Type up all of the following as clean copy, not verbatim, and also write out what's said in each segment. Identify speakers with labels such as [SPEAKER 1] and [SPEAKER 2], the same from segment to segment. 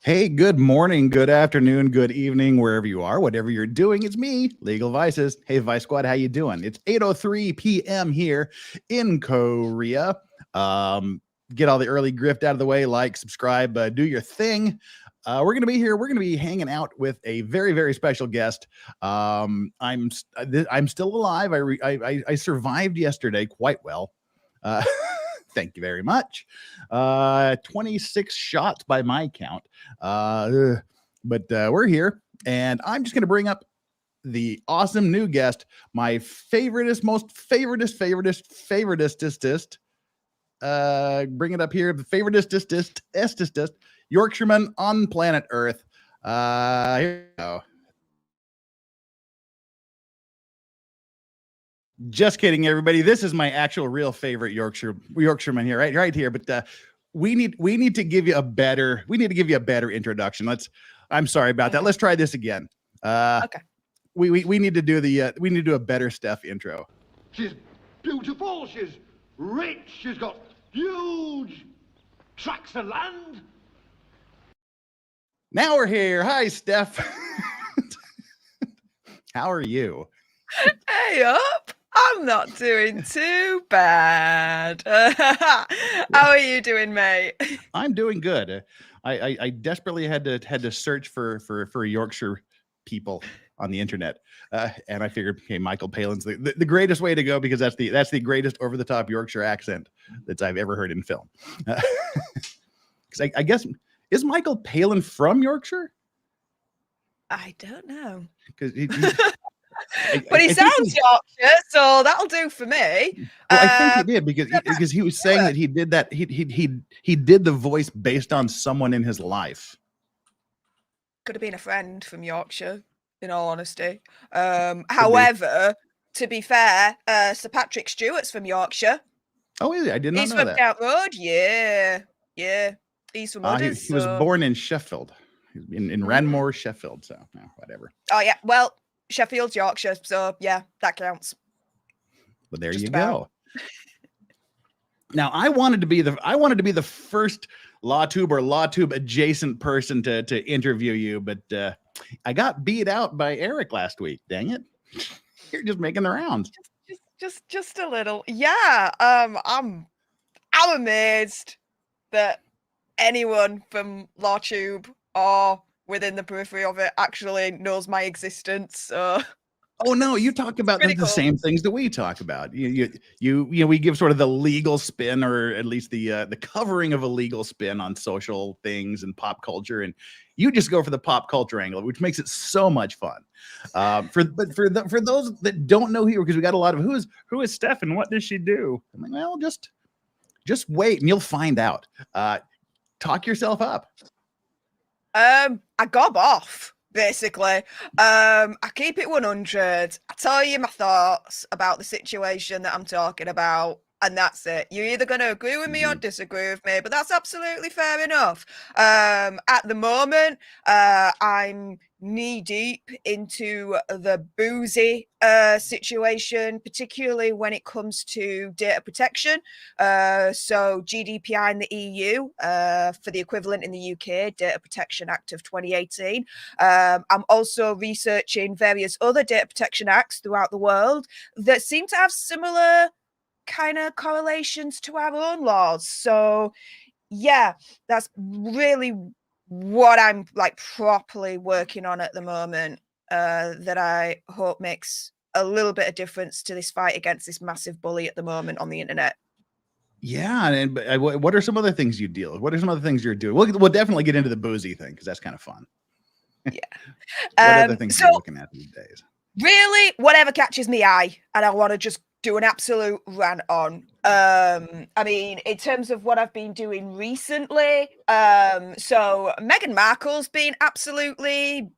[SPEAKER 1] Hey, good morning, good afternoon, good evening, wherever you are, whatever you're doing. It's me, Legal Vices. Hey, Vice Squad, how you doing? It's 8:03 p.m. here in Korea. Get all the early grift out of the way, like, subscribe, do your thing. We're going to be here. We're going to be hanging out with a very, very special guest. I'm still alive. I survived yesterday quite well. Thank you very much. 26 shots by my count. But we're here, and I'm just going to bring up the awesome new guest, my most favoritist. Bring it up here. The favoritist, Yorkshireman on planet Earth. Here we go. Just kidding, everybody. This is my actual real favorite Yorkshireman here, right here. But we need to give you a better introduction. I'm sorry about that. Let's try this again. Okay. We need to do a better Steph intro.
[SPEAKER 2] She's beautiful. She's rich. She's got huge tracts of land.
[SPEAKER 1] Now we're here. Hi, Steph. How are you?
[SPEAKER 3] Hey up. I'm not doing too bad. How are you doing, mate?
[SPEAKER 1] I'm doing good. I desperately had to search for Yorkshire people on the internet, and I figured, okay, Michael Palin's the greatest way to go, because that's the greatest over the top Yorkshire accent that I've ever heard in film. Because I guess, is Michael Palin from Yorkshire?
[SPEAKER 3] I don't know.
[SPEAKER 1] Because
[SPEAKER 3] but he sounds Yorkshire, so that'll do for me.
[SPEAKER 1] Well, I think he did, because he was saying that he did that. He did the voice based on someone in his life.
[SPEAKER 3] Could have been a friend from Yorkshire, in all honesty. However, to be fair, Sir Patrick Stewart's from Yorkshire.
[SPEAKER 1] Oh, is he? I did not know that.
[SPEAKER 3] He's from Down Road. Yeah. He's from Udders.
[SPEAKER 1] He was born in Sheffield, in Ranmore, Sheffield. So whatever.
[SPEAKER 3] Oh yeah, well, Sheffield's Yorkshire, so yeah, that counts.
[SPEAKER 1] But there you go. Now, I wanted to be the first LawTube or LawTube adjacent person to interview you, but I got beat out by Eric last week. Dang it! You're just making the rounds.
[SPEAKER 3] Just a little. Yeah. I'm amazed that anyone from LawTube or within the periphery of it actually knows my existence. So.
[SPEAKER 1] Oh no, you talk about the same things that we talk about. We give sort of the legal spin, or at least the covering of a legal spin on social things and pop culture, and you just go for the pop culture angle, which makes it so much fun. For those that don't know here, because we got a lot of who is Steph and what does she do? I'm like, well, just wait and you'll find out. Talk yourself up.
[SPEAKER 3] I gob off. Basically, I keep it 100. I tell you my thoughts about the situation that I'm talking about, and that's it. You're either going to agree with me or disagree with me, but that's absolutely fair enough. At the moment, I'm knee deep into the boozy situation, particularly when it comes to data protection. So GDPR in the EU, for the equivalent in the UK, Data Protection Act of 2018. I'm also researching various other data protection acts throughout the world that seem to have similar kind of correlations to our own laws. So yeah, that's really what I'm like properly working on at the moment, that I hope makes a little bit of difference to this fight against this massive bully at the moment on the internet.
[SPEAKER 1] Yeah, and what are some other things you deal with? What are some other things you're doing? We'll definitely get into the boozy thing, because that's kind of fun.
[SPEAKER 3] Yeah.
[SPEAKER 1] What other things are you looking at these days?
[SPEAKER 3] Really, whatever catches me eye, and I want to just do an absolute rant on. I mean, in terms of what I've been doing recently, so Meghan Markle's been absolutely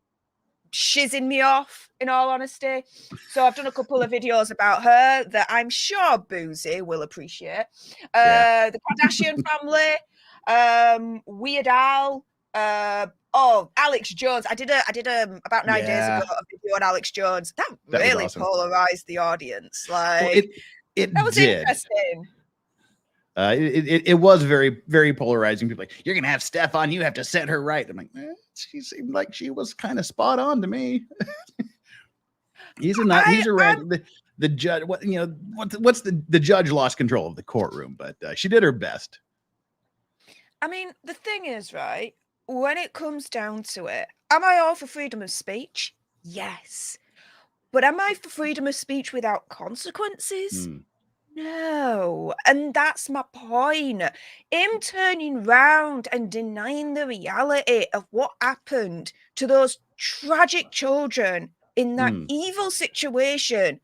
[SPEAKER 3] shizzing me off, in all honesty. So I've done a couple of videos about her that I'm sure Boozy will appreciate. The Kardashian family, Weird Al, Alex Jones. I did about 9 days ago a video on Alex Jones. That really awesome. Polarized the audience. Like,
[SPEAKER 1] it
[SPEAKER 3] that was
[SPEAKER 1] did.
[SPEAKER 3] interesting.
[SPEAKER 1] It was very, very polarizing. People like, you're gonna have Steph on, you have to set her right. I'm like, she seemed like she was kind of spot on to me. He's right. The judge, what's the judge lost control of the courtroom, but she did her best.
[SPEAKER 3] I mean, the thing is, right, when it comes down to it, am I all for freedom of speech? Yes. But am I for freedom of speech without consequences? No. And that's my point. Him turning round and denying the reality of what happened to those tragic children in that evil situation,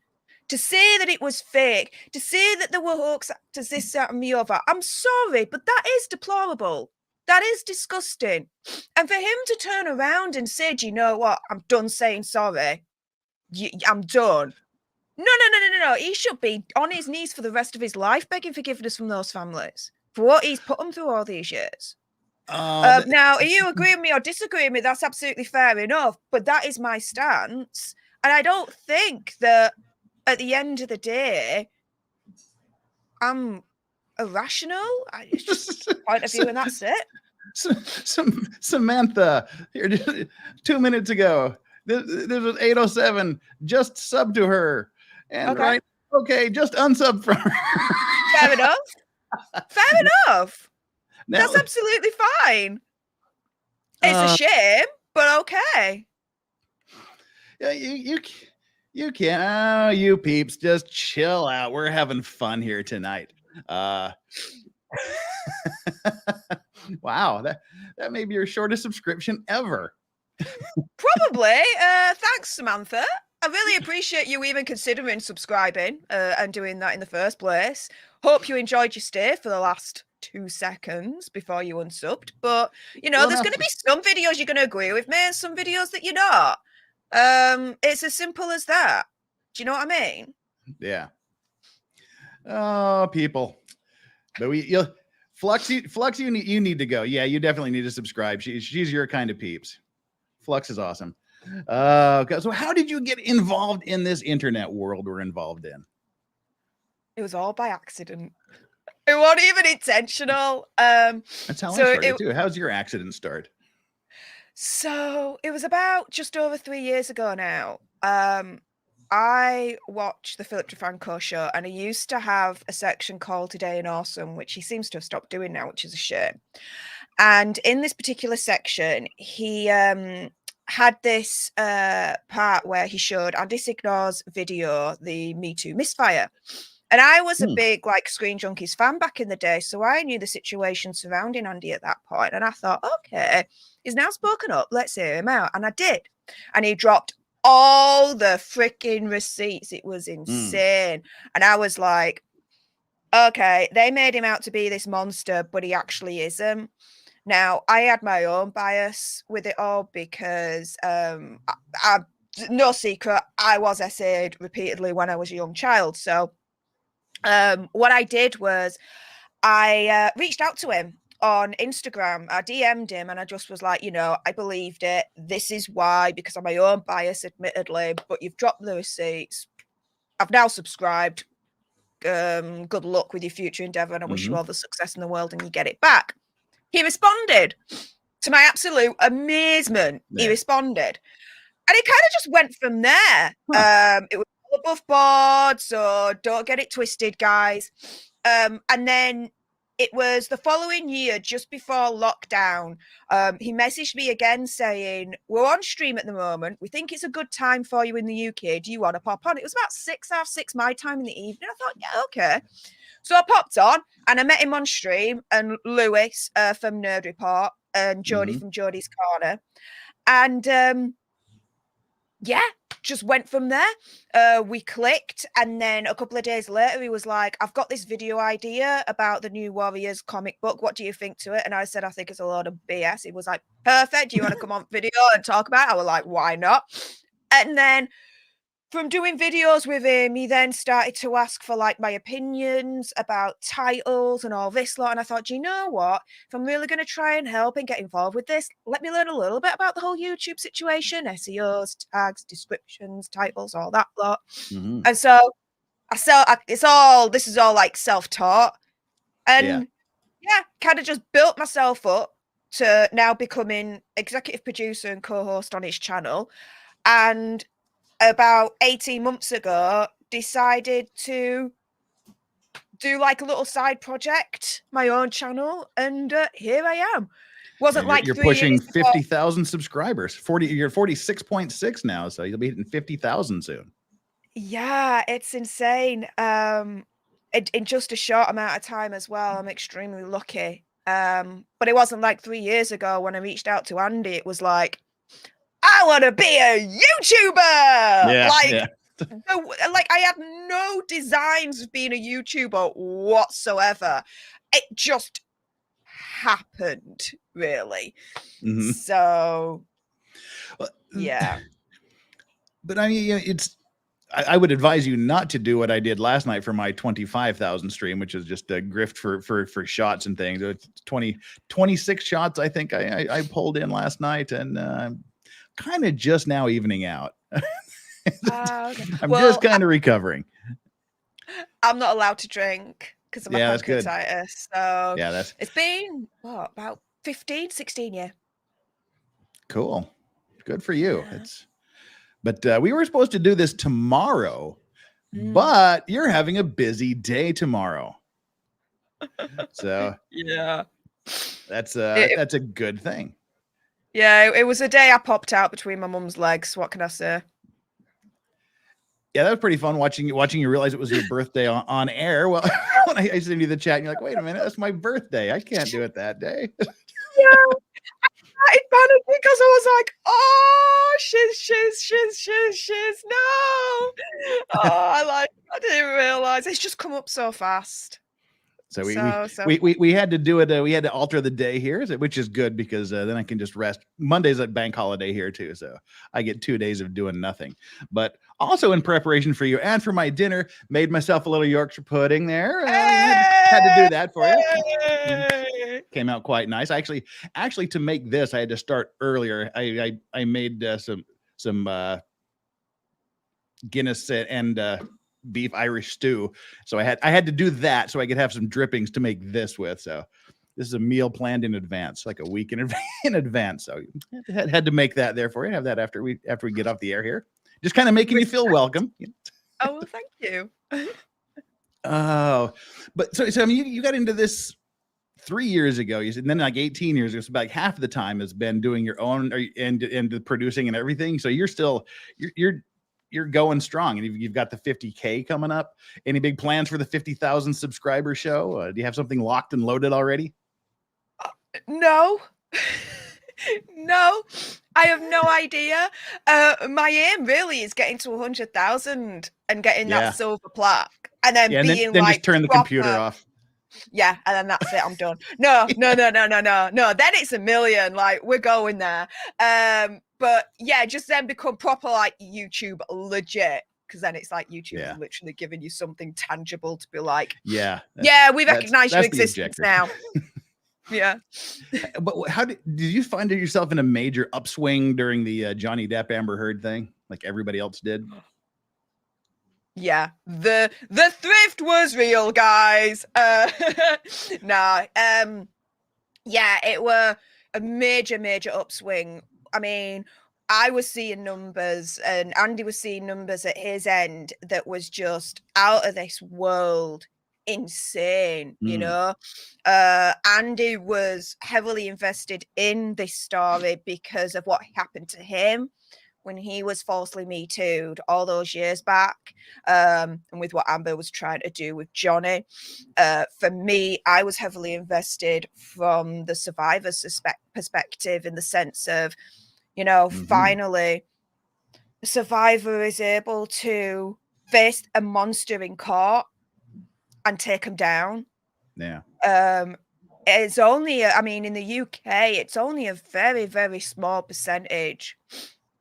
[SPEAKER 3] to say that it was fake, to say that there were hoax actors, this, that, and the other. I'm sorry, but that is deplorable. That is disgusting. And for him to turn around and say, do you know what? I'm done saying sorry. I'm done. No. He should be on his knees for the rest of his life begging forgiveness from those families for what he's put them through all these years. Now, are you agreeing with me or disagreeing with me? That's absolutely fair enough. But that is my stance. And I don't think that at the end of the day, I'm irrational. It's just a point of view and that's it.
[SPEAKER 1] Samantha, here 2 minutes ago, this was 8:07. Just sub to her, and just unsub from her.
[SPEAKER 3] Fair enough. Fair enough. Now, that's absolutely fine. It's a shame, but okay.
[SPEAKER 1] Yeah, you can't. Oh, you peeps, just chill out. We're having fun here tonight. Wow, that may be your shortest subscription ever.
[SPEAKER 3] Probably. Thanks, Samantha. I really appreciate you even considering subscribing and doing that in the first place. Hope you enjoyed your stay for the last 2 seconds before you unsubbed. But, there's going to be some videos you're going to agree with me and some videos that you're not. It's as simple as that. Do you know what I mean?
[SPEAKER 1] Yeah. Oh, people. But Flux, you need to go. Yeah, you definitely need to subscribe. She's your kind of peeps. Flux is awesome. So how did you get involved in this internet world we're involved in?
[SPEAKER 3] It was all by accident. It wasn't even intentional.
[SPEAKER 1] That's how I started too. How's your accident start?
[SPEAKER 3] So it was about just over 3 years ago now. I watched the Philip DeFranco show, and he used to have a section called Today in Awesome, which he seems to have stopped doing now, which is a shame. And in this particular section, he had this part where he showed Andy Signor's video, the Me Too Misfire. And I was a big Screen Junkies fan back in the day, so I knew the situation surrounding Andy at that point. And I thought, okay, he's now spoken up. Let's hear him out. And I did. And he dropped all the freaking receipts. It was insane. And I was like, okay, they made him out to be this monster, but he actually isn't. Now, I had my own bias with it all because no secret, I was essayed repeatedly when I was a young child. So what I did was I reached out to him on Instagram. I DM'd him and I just was like, I believed it. This is why, because of my own bias, admittedly, but you've dropped the receipts. I've now subscribed. Good luck with your future endeavor, and I wish you all the success in the world and you get it back. He responded. To my absolute amazement, he responded. And it kind of just went from there. It was all above board, so don't get it twisted, guys. And then it was the following year, just before lockdown, he messaged me again saying, we're on stream at the moment. We think it's a good time for you in the UK. Do you want to pop on? It was about 6:30 my time in the evening. I thought, yeah, okay. So I popped on and I met him on stream, and Lewis from Nerd Report and Jodie from Jodie's Corner. And just went from there. We clicked, and then a couple of days later, he was like, I've got this video idea about the new Warriors comic book. What do you think to it? And I said, I think it's a load of BS. He was like, perfect. Do you want to come on video and talk about it? I was like, why not? And then from doing videos with him, he then started to ask for my opinions about titles and all this lot. And I thought, do you know what? If I'm really going to try and help and get involved with this, let me learn a little bit about the whole YouTube situation, SEOs, tags, descriptions, titles, all that lot. And so this is all self-taught. And yeah, kind of just built myself up to now becoming executive producer and co-host on his channel. And about 18 months ago, decided to do like a little side project, my own channel, and here I am. Wasn't like
[SPEAKER 1] you're
[SPEAKER 3] 3
[SPEAKER 1] pushing
[SPEAKER 3] years ago.
[SPEAKER 1] 50,000 subscribers. You're 46.6 now, so you'll be hitting 50,000 soon.
[SPEAKER 3] Yeah, it's insane. In just a short amount of time as well. I'm extremely lucky. But it wasn't like 3 years ago when I reached out to Andy. It was like, I want to be a YouTuber.
[SPEAKER 1] Yeah,
[SPEAKER 3] like I had no designs of being a YouTuber whatsoever. It just happened, really.
[SPEAKER 1] Mhm.
[SPEAKER 3] So
[SPEAKER 1] Well,
[SPEAKER 3] yeah.
[SPEAKER 1] But I mean, it's. I would advise you not to do what I did last night for my 25,000 stream, which is just a grift for shots and things. It's 26 shots, I think I pulled in last night, and kind of just now evening out.
[SPEAKER 3] Okay.
[SPEAKER 1] I'm just kind of recovering.
[SPEAKER 3] I'm not allowed to drink because of my pancreatitis. So
[SPEAKER 1] yeah,
[SPEAKER 3] it's been what, about 15, 16 years.
[SPEAKER 1] Cool. Good for you. But we were supposed to do this tomorrow, but you're having a busy day tomorrow. So
[SPEAKER 3] yeah,
[SPEAKER 1] that's a good thing.
[SPEAKER 3] Yeah, it was a day I popped out between my mum's legs. What can I say?
[SPEAKER 1] Yeah, that was pretty fun watching you realize it was your birthday on air. Well, when I sent you the chat, and you're like, wait a minute, that's my birthday. I can't do it that day.
[SPEAKER 3] Yeah. I panicked because I was like, oh, shiz, no. I didn't realize it's just come up so fast.
[SPEAKER 1] So we had to do it. We had to alter the day here, which is good because then I can just rest. Monday's a bank holiday here too, so I get 2 days of doing nothing. But also in preparation for you and for my dinner, made myself a little Yorkshire pudding there. Had to do that for you. Came out quite nice. Actually, to make this, I had to start earlier. I made some Guinness and beef Irish stew, so I had to do that so I could have some drippings to make this with. So this is a meal planned in advance, like a week in advance. So had to make that there for you. Have that after we get off the air here. Just kind of making you feel welcome.
[SPEAKER 3] Oh, well, thank you.
[SPEAKER 1] Oh, but so I mean, you got into this 3 years ago, you said, and then like 18 years ago, so about half of the time has been doing your own and the producing and everything. So you're going strong, and you've got the 50K coming up. Any big plans for the 50,000 subscriber show? Do you have something locked and loaded already?
[SPEAKER 3] No. No, I have no idea. My aim really is getting to 100,000 and getting that silver plaque, and then being
[SPEAKER 1] then
[SPEAKER 3] like,
[SPEAKER 1] just turn the computer off.
[SPEAKER 3] Yeah, and then that's it. I'm done. No. Then it's 1 million. Like, we're going there. But yeah, just then become proper like YouTube legit, because then it's like YouTube is literally giving you something tangible to be like, we recognize your existence now. Yeah.
[SPEAKER 1] But how did you find yourself in a major upswing during the Johnny Depp Amber Heard thing, like everybody else did?
[SPEAKER 3] Yeah, the thrift was real, guys. Yeah, it were a major upswing. I mean, I was seeing numbers, and Andy was seeing numbers at his end that was just out of this world insane. You know, Andy was heavily invested in this story because of what happened to him when he was falsely Me Too'd all those years back, and with what Amber was trying to do with Johnny. For me, I was heavily invested from the survivor's perspective, in the sense of, you know, finally, the survivor is able to face a monster in court and take him down.
[SPEAKER 1] Yeah.
[SPEAKER 3] It's only, I mean, in the UK, it's only a very, very small percentage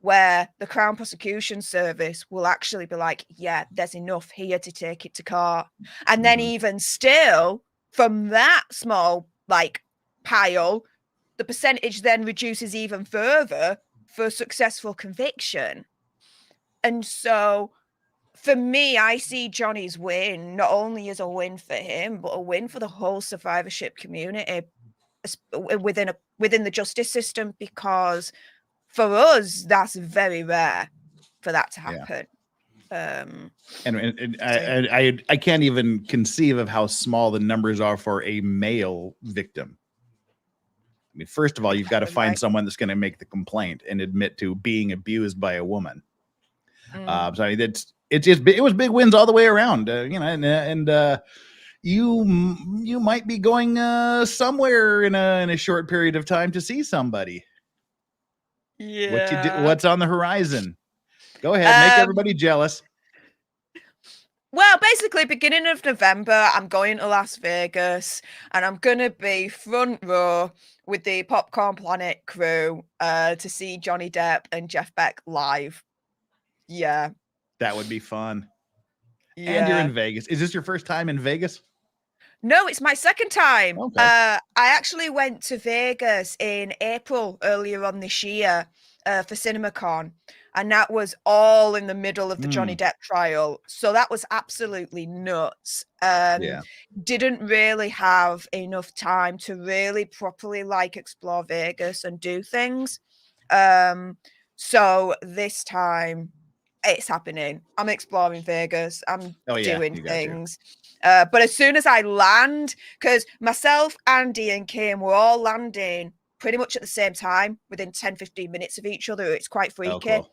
[SPEAKER 3] where the Crown Prosecution Service will actually be like, yeah, there's enough here to take it to court. And then even still, from that small like pile, the percentage then reduces even further for successful conviction. And so for me, I see Johnny's win not only as a win for him, but a win for the whole survivorship community within the justice system, because for us, that's very rare for that to happen.
[SPEAKER 1] I can't even conceive of how small the numbers are for a male victim. I mean, first of all, you've got to find someone that's going to make the complaint and admit to being abused by a woman. So I mean, it was big wins all the way around, you know, you might be going somewhere in a short period of time to see somebody.
[SPEAKER 3] Yeah.
[SPEAKER 1] What's on the horizon? Go ahead, make everybody jealous.
[SPEAKER 3] Well, basically, beginning of November, I'm going to Las Vegas, and I'm gonna be front row with the Popcorn Planet crew to see Johnny Depp and Jeff Beck live. Yeah,
[SPEAKER 1] that would be fun.
[SPEAKER 3] Yeah.
[SPEAKER 1] And you're in Vegas. Is this your first time in Vegas?
[SPEAKER 3] No, it's my second time.
[SPEAKER 1] Okay.
[SPEAKER 3] I actually went to Vegas in April earlier on this year for CinemaCon, and that was all in the middle of the Johnny Depp trial. So that was absolutely nuts. Didn't really have enough time to really properly like explore Vegas and do things. So this time it's happening. I'm exploring Vegas. I'm doing things. But as soon as I land, because myself, Andy, and Kim were all landing pretty much at the same time, within 10-15 minutes of each other. It's quite freaky.
[SPEAKER 1] Cool.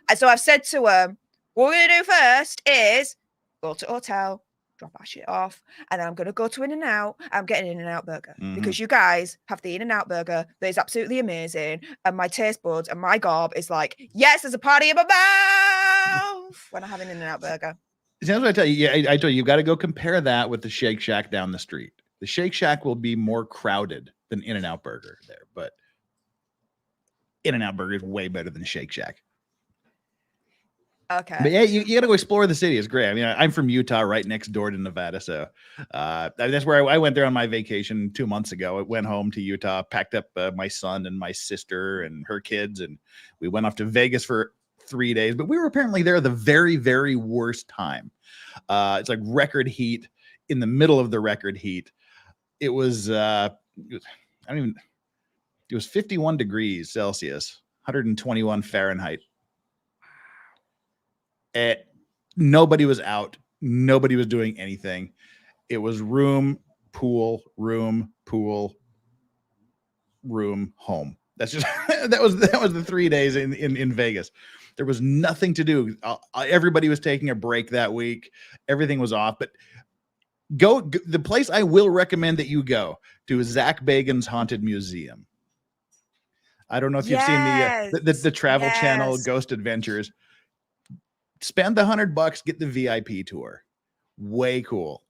[SPEAKER 3] And so I've said to them, what we're going to do first is go to a hotel, drop our shit off, and then I'm going to go to In-N-Out. I'm getting an In-N-Out burger because you guys have the In-N-Out burger that is absolutely amazing. And my taste buds and my gob is like, yes, there's a party in my mouth when I have an In-N-Out burger.
[SPEAKER 1] That's what I tell you. Yeah, I told you, you've got to go compare that with the Shake Shack down the street. The Shake Shack will be more crowded than In-N-Out Burger there, but In-N-Out Burger is way better than Shake Shack.
[SPEAKER 3] Okay.
[SPEAKER 1] But yeah, you got to go explore the city. It's great. I mean, I'm from Utah, right next door to Nevada. So that's where I went there on my vacation 2 months ago. I went home to Utah, packed up my son and my sister and her kids, and we went off to Vegas for 3 days. But we were apparently there the very, very worst time. It's like record heat, in the middle of the record heat. It was, it was 51 degrees Celsius, 121 Fahrenheit. Nobody was out. Nobody was doing anything. It was room, pool, home. That's just that was the 3 days in Vegas. There was nothing to do. Everybody was taking a break that week. Everything was off. But go the place I will recommend that you go to is Zach Bagans' Haunted Museum. I don't know if you've seen the Travel Channel Ghost Adventures. Spend the $100, get the VIP tour. Way cool.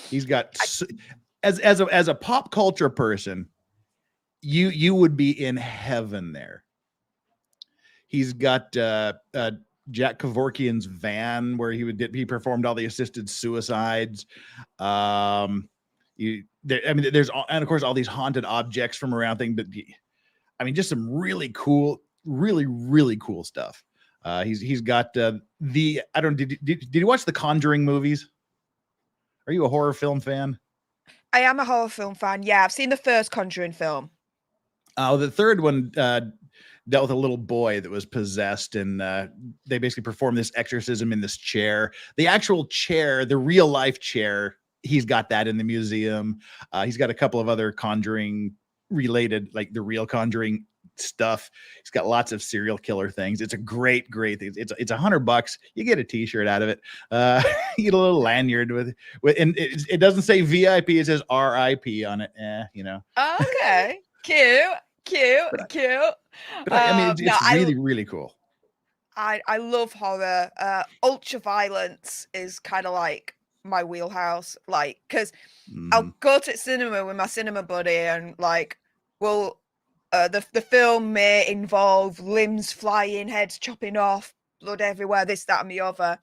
[SPEAKER 1] He's got as a pop culture person, you would be in heaven there. He's got Jack Kevorkian's van where he performed all the assisted suicides. There's and of course all these haunted objects from around things, but I mean just some really cool stuff. He's got did you watch the Conjuring movies? Are you a horror film fan?
[SPEAKER 3] I am a horror film fan. Yeah, I've seen the first Conjuring film.
[SPEAKER 1] The third one dealt with a little boy that was possessed, and they basically performed this exorcism in this chair. The actual chair, the real life chair, he's got that in the museum. He's got a couple of other Conjuring related, like the real Conjuring stuff. He's got lots of serial killer things. It's a great thing. It's $100. You get a t-shirt out of it. You get a little lanyard with and it doesn't say VIP, it says RIP on it.
[SPEAKER 3] Okay. Cute.
[SPEAKER 1] But I mean, it's really cool.
[SPEAKER 3] I love horror. Ultra violence is kind of like my wheelhouse. Like, because I'll go to cinema with my cinema buddy, and like, well, the film may involve limbs flying, heads chopping off, blood everywhere, this, that, and the other.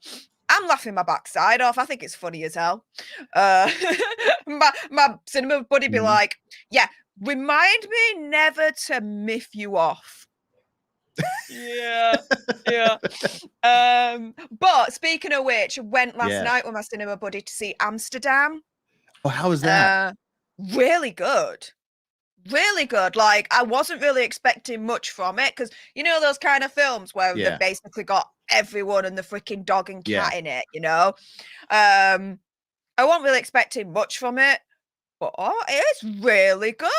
[SPEAKER 3] I'm laughing my backside off. I think it's funny as hell. My cinema buddy be like, yeah, remind me never to miff you off. Yeah, yeah. But speaking of which, I went last night with my cinema buddy to see Amsterdam.
[SPEAKER 1] Oh, how was that?
[SPEAKER 3] Really good. Really good. Like, I wasn't really expecting much from it because you know those kind of films where they've basically got everyone and the freaking dog and cat in it, you know? I wasn't really expecting much from it. But it's really good.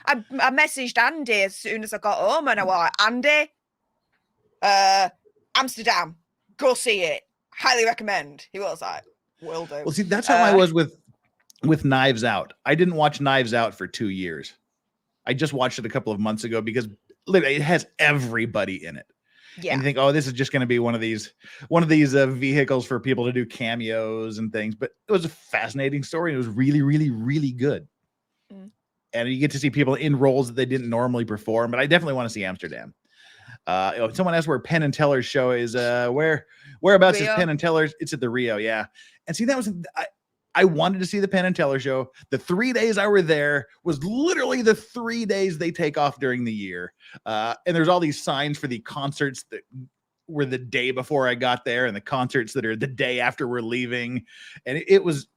[SPEAKER 3] I messaged Andy as soon as I got home and I was like, Andy, Amsterdam, go see it. Highly recommend. He was like, will do.
[SPEAKER 1] Well, see, that's how I was with Knives Out. I didn't watch Knives Out for 2 years. I just watched it a couple of months ago because literally it has everybody in it. Yeah. And you think, oh, this is just going to be one of these vehicles for people to do cameos and things. But it was a fascinating story. And it was really, really, really good. Mm. And you get to see people in roles that they didn't normally perform. But I definitely want to see Amsterdam. Someone asked where Penn and Teller's show is. Whereabouts Rio. Is Penn and Teller's? It's at the Rio, yeah. And see, that was I wanted to see the Penn and Teller show. The 3 days I were there was literally the 3 days they take off during the year. And there's all these signs for the concerts that were the day before I got there and the concerts that are the day after we're leaving. And it was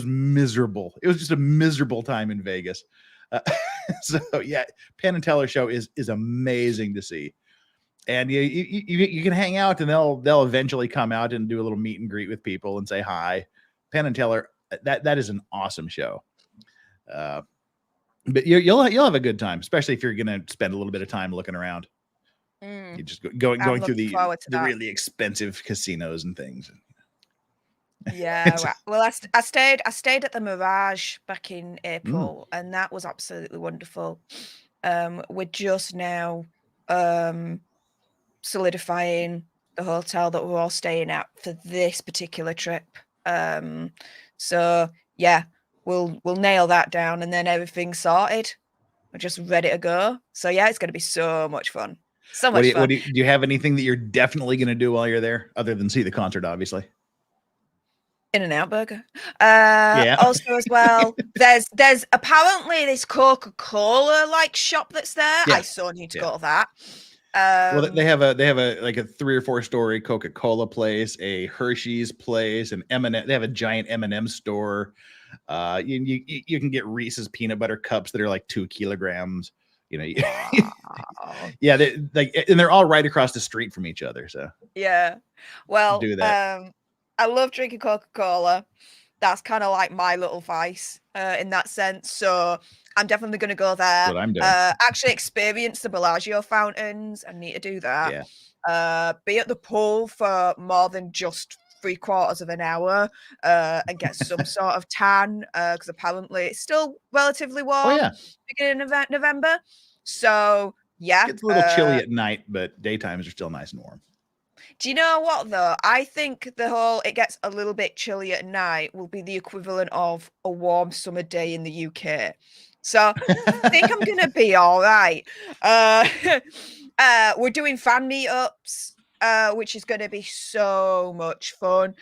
[SPEAKER 1] miserable. It was just a miserable time in Vegas. So yeah, Penn and Teller show is amazing to see. And you can hang out and they'll eventually come out and do a little meet and greet with people and say hi. Penn and Teller, that is an awesome show. But you'll have a good time, especially if you're going to spend a little bit of time looking around. You just going through the really expensive casinos and things.
[SPEAKER 3] Yeah, well, I stayed at the Mirage back in April, and that was absolutely wonderful. We're just now solidifying the hotel that we're all staying at for this particular trip. So yeah, we'll nail that down, and then everything's sorted. We're just ready to go. So yeah, it's going to be so much fun. So much fun.
[SPEAKER 1] Do you have anything that you're definitely going to do while you're there, other than see the concert, obviously?
[SPEAKER 3] In-N-Out Burger. Also as well, there's apparently this Coca-Cola like shop that's there. I so need to go to that.
[SPEAKER 1] Well, they have a like a 3 or 4 story Coca-Cola place, a Hershey's place, an M&M. They have a giant M&M store. You can get Reese's peanut butter cups that are like 2 kilograms. You know, yeah, and they're all right across the street from each other. So
[SPEAKER 3] yeah, well,
[SPEAKER 1] do that.
[SPEAKER 3] I love drinking Coca-Cola. That's kind of like my little vice in that sense. So I'm definitely going to go there.
[SPEAKER 1] That's what I'm doing.
[SPEAKER 3] Actually experience the Bellagio fountains. I need to do that. Yeah. Be at the pool for more than just 3/4 of an hour and get some sort of tan because apparently it's still relatively warm.
[SPEAKER 1] Oh, yeah.
[SPEAKER 3] Beginning of November. So yeah.
[SPEAKER 1] It's a little chilly at night, but daytimes are still nice and warm.
[SPEAKER 3] Do you know what though? I think the whole it gets a little bit chilly at night will be the equivalent of a warm summer day in the UK. So I think I'm gonna be all right. We're doing fan meetups, which is gonna be so much fun.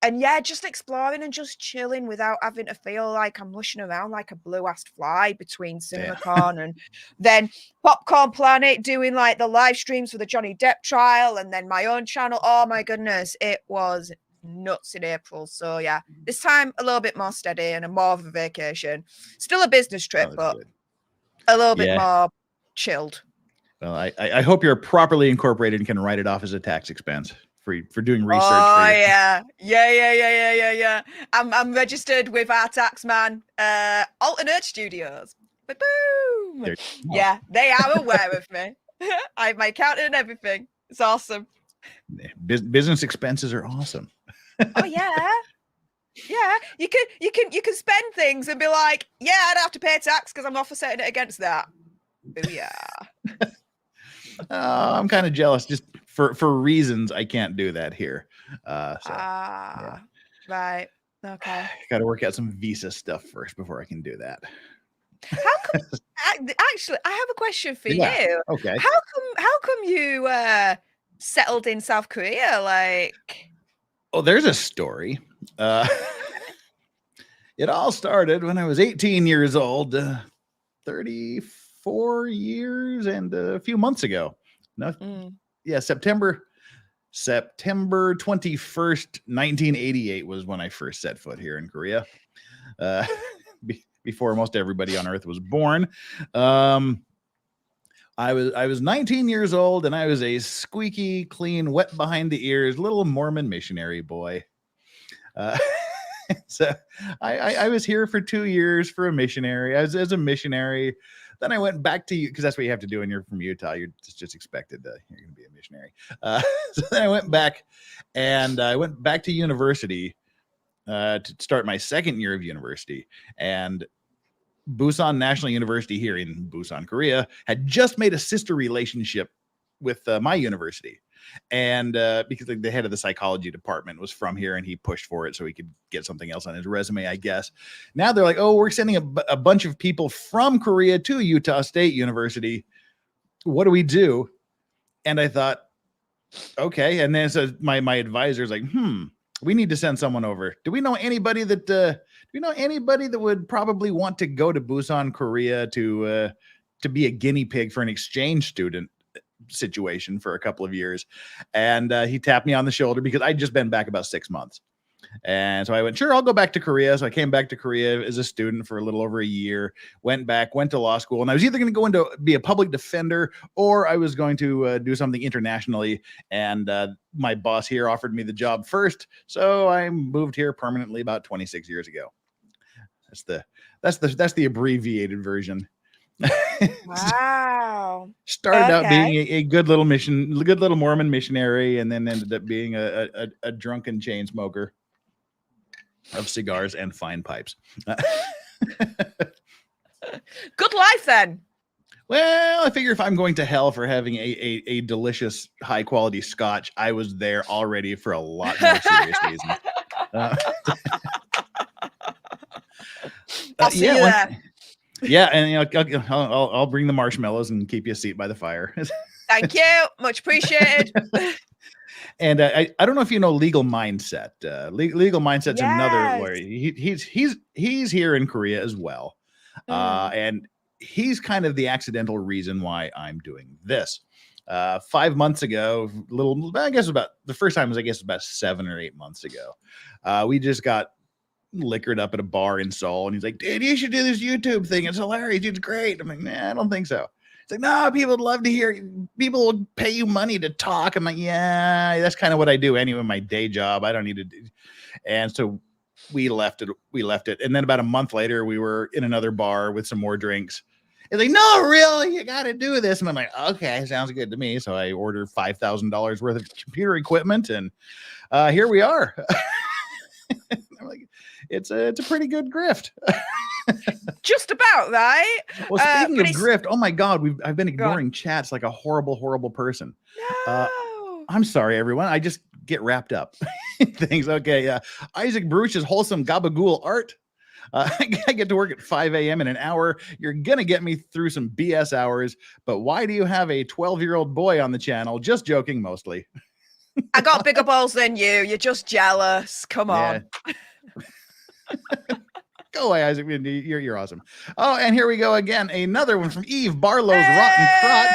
[SPEAKER 3] And yeah, just exploring and just chilling without having to feel like I'm rushing around like a blue-assed fly between CinemaCon and then Popcorn Planet doing like the live streams for the Johnny Depp trial and then my own channel. Oh my goodness, it was nuts in April. So yeah, this time a little bit more steady and more of a vacation. Still a business trip, but a little bit more chilled.
[SPEAKER 1] Well, I hope you're properly incorporated and can write it off as a tax expense for doing research.
[SPEAKER 3] Oh yeah. I'm registered with our tax man, Alter Nerd Studios. Boom. Yeah, they are aware of me. I have my accountant and everything. It's awesome.
[SPEAKER 1] Business expenses are awesome.
[SPEAKER 3] Oh yeah. Yeah, you can spend things and be like, yeah, I don't have to pay tax because I'm offsetting it against that. Booyah.
[SPEAKER 1] I'm kind of jealous. Just for reasons I can't do that here.
[SPEAKER 3] Right. Okay.
[SPEAKER 1] Got to work out some visa stuff first before I can do that.
[SPEAKER 3] How come? Actually, I have a question for you.
[SPEAKER 1] Okay.
[SPEAKER 3] How come you settled in South Korea? Like,
[SPEAKER 1] oh, there's a story. It all started when I was 18 years old, 34 4 years and a few months ago. No, yeah, September 21st, 1988 was when I first set foot here in Korea. Before most everybody on Earth was born. I was 19 years old, and I was a squeaky clean, wet behind the ears little Mormon missionary boy. So I was here for 2 years for a missionary. I was as a missionary. Then I went back to you because that's what you have to do when you're from Utah. You're just expected to, you're going to be a missionary. So then I went back, and I went back to university to start my second year of university. And Busan National University here in Busan, Korea, had just made a sister relationship with my university. And because the head of the psychology department was from here, and he pushed for it so he could get something else on his resume, I guess. Now they're like, oh, we're sending a bunch of people from Korea to Utah State University. What do we do? And I thought, okay. And then so my advisor is like, we need to send someone over. Do we know anybody that would probably want to go to Busan, Korea to be a guinea pig for an exchange student situation for a couple of years? And he tapped me on the shoulder because I'd just been back about 6 months. And so I went, sure, I'll go back to Korea. So I came back to Korea as a student for a little over a year, went to law school, and I was either going to go into be a public defender or I was going to do something internationally. And my boss here offered me the job first. So I moved here permanently about 26 years ago. That's the abbreviated version.
[SPEAKER 3] Wow.
[SPEAKER 1] Started out being a good little Mormon missionary, and then ended up being a drunken chain smoker of cigars and fine pipes.
[SPEAKER 3] Good life then.
[SPEAKER 1] Well, I figure if I'm going to hell for having a delicious high quality scotch, I was there already for a lot more serious reasons.
[SPEAKER 3] I'll see you there.
[SPEAKER 1] Yeah, and I'll bring the marshmallows and keep you a seat by the fire.
[SPEAKER 3] Thank you, much appreciated.
[SPEAKER 1] And I don't know if you know Legal Mindset. Legal Mindset's another lawyer. He's here in Korea as well, and he's kind of the accidental reason why I'm doing this. 5 months ago, I guess about the first time was about 7 or 8 months ago. We just got liquored up at a bar in Seoul, and he's like, dude, you should do this YouTube thing. It's hilarious. It's great. I'm like, nah, I don't think so. It's like, no, people would love to hear. People would pay you money to talk. I'm like, yeah, that's kind of what I do anyway. My day job. I don't need to do. And so we left it. And then about a month later, we were in another bar with some more drinks. It's like, no, really, you got to do this. And I'm like, okay, sounds good to me. So I ordered $5,000 worth of computer equipment, and here we are. I'm like, it's a pretty good grift.
[SPEAKER 3] Just about, right?
[SPEAKER 1] Well, speaking of grift, oh my God, I've been ignoring chats like a horrible person.
[SPEAKER 3] No.
[SPEAKER 1] I'm sorry, everyone. I just get wrapped up in things. Okay, Isaac Bruce's wholesome gabagool art. I get to work at 5 a.m. in an hour. You're gonna get me through some BS hours, but why do you have a 12-year-old boy on the channel? Just joking, mostly.
[SPEAKER 3] I got bigger balls than you. You're just jealous. Come on.
[SPEAKER 1] Go away, Isaac. You're awesome. Oh, and here we go again. Another one from Eve Barlow's Rotten Crotch.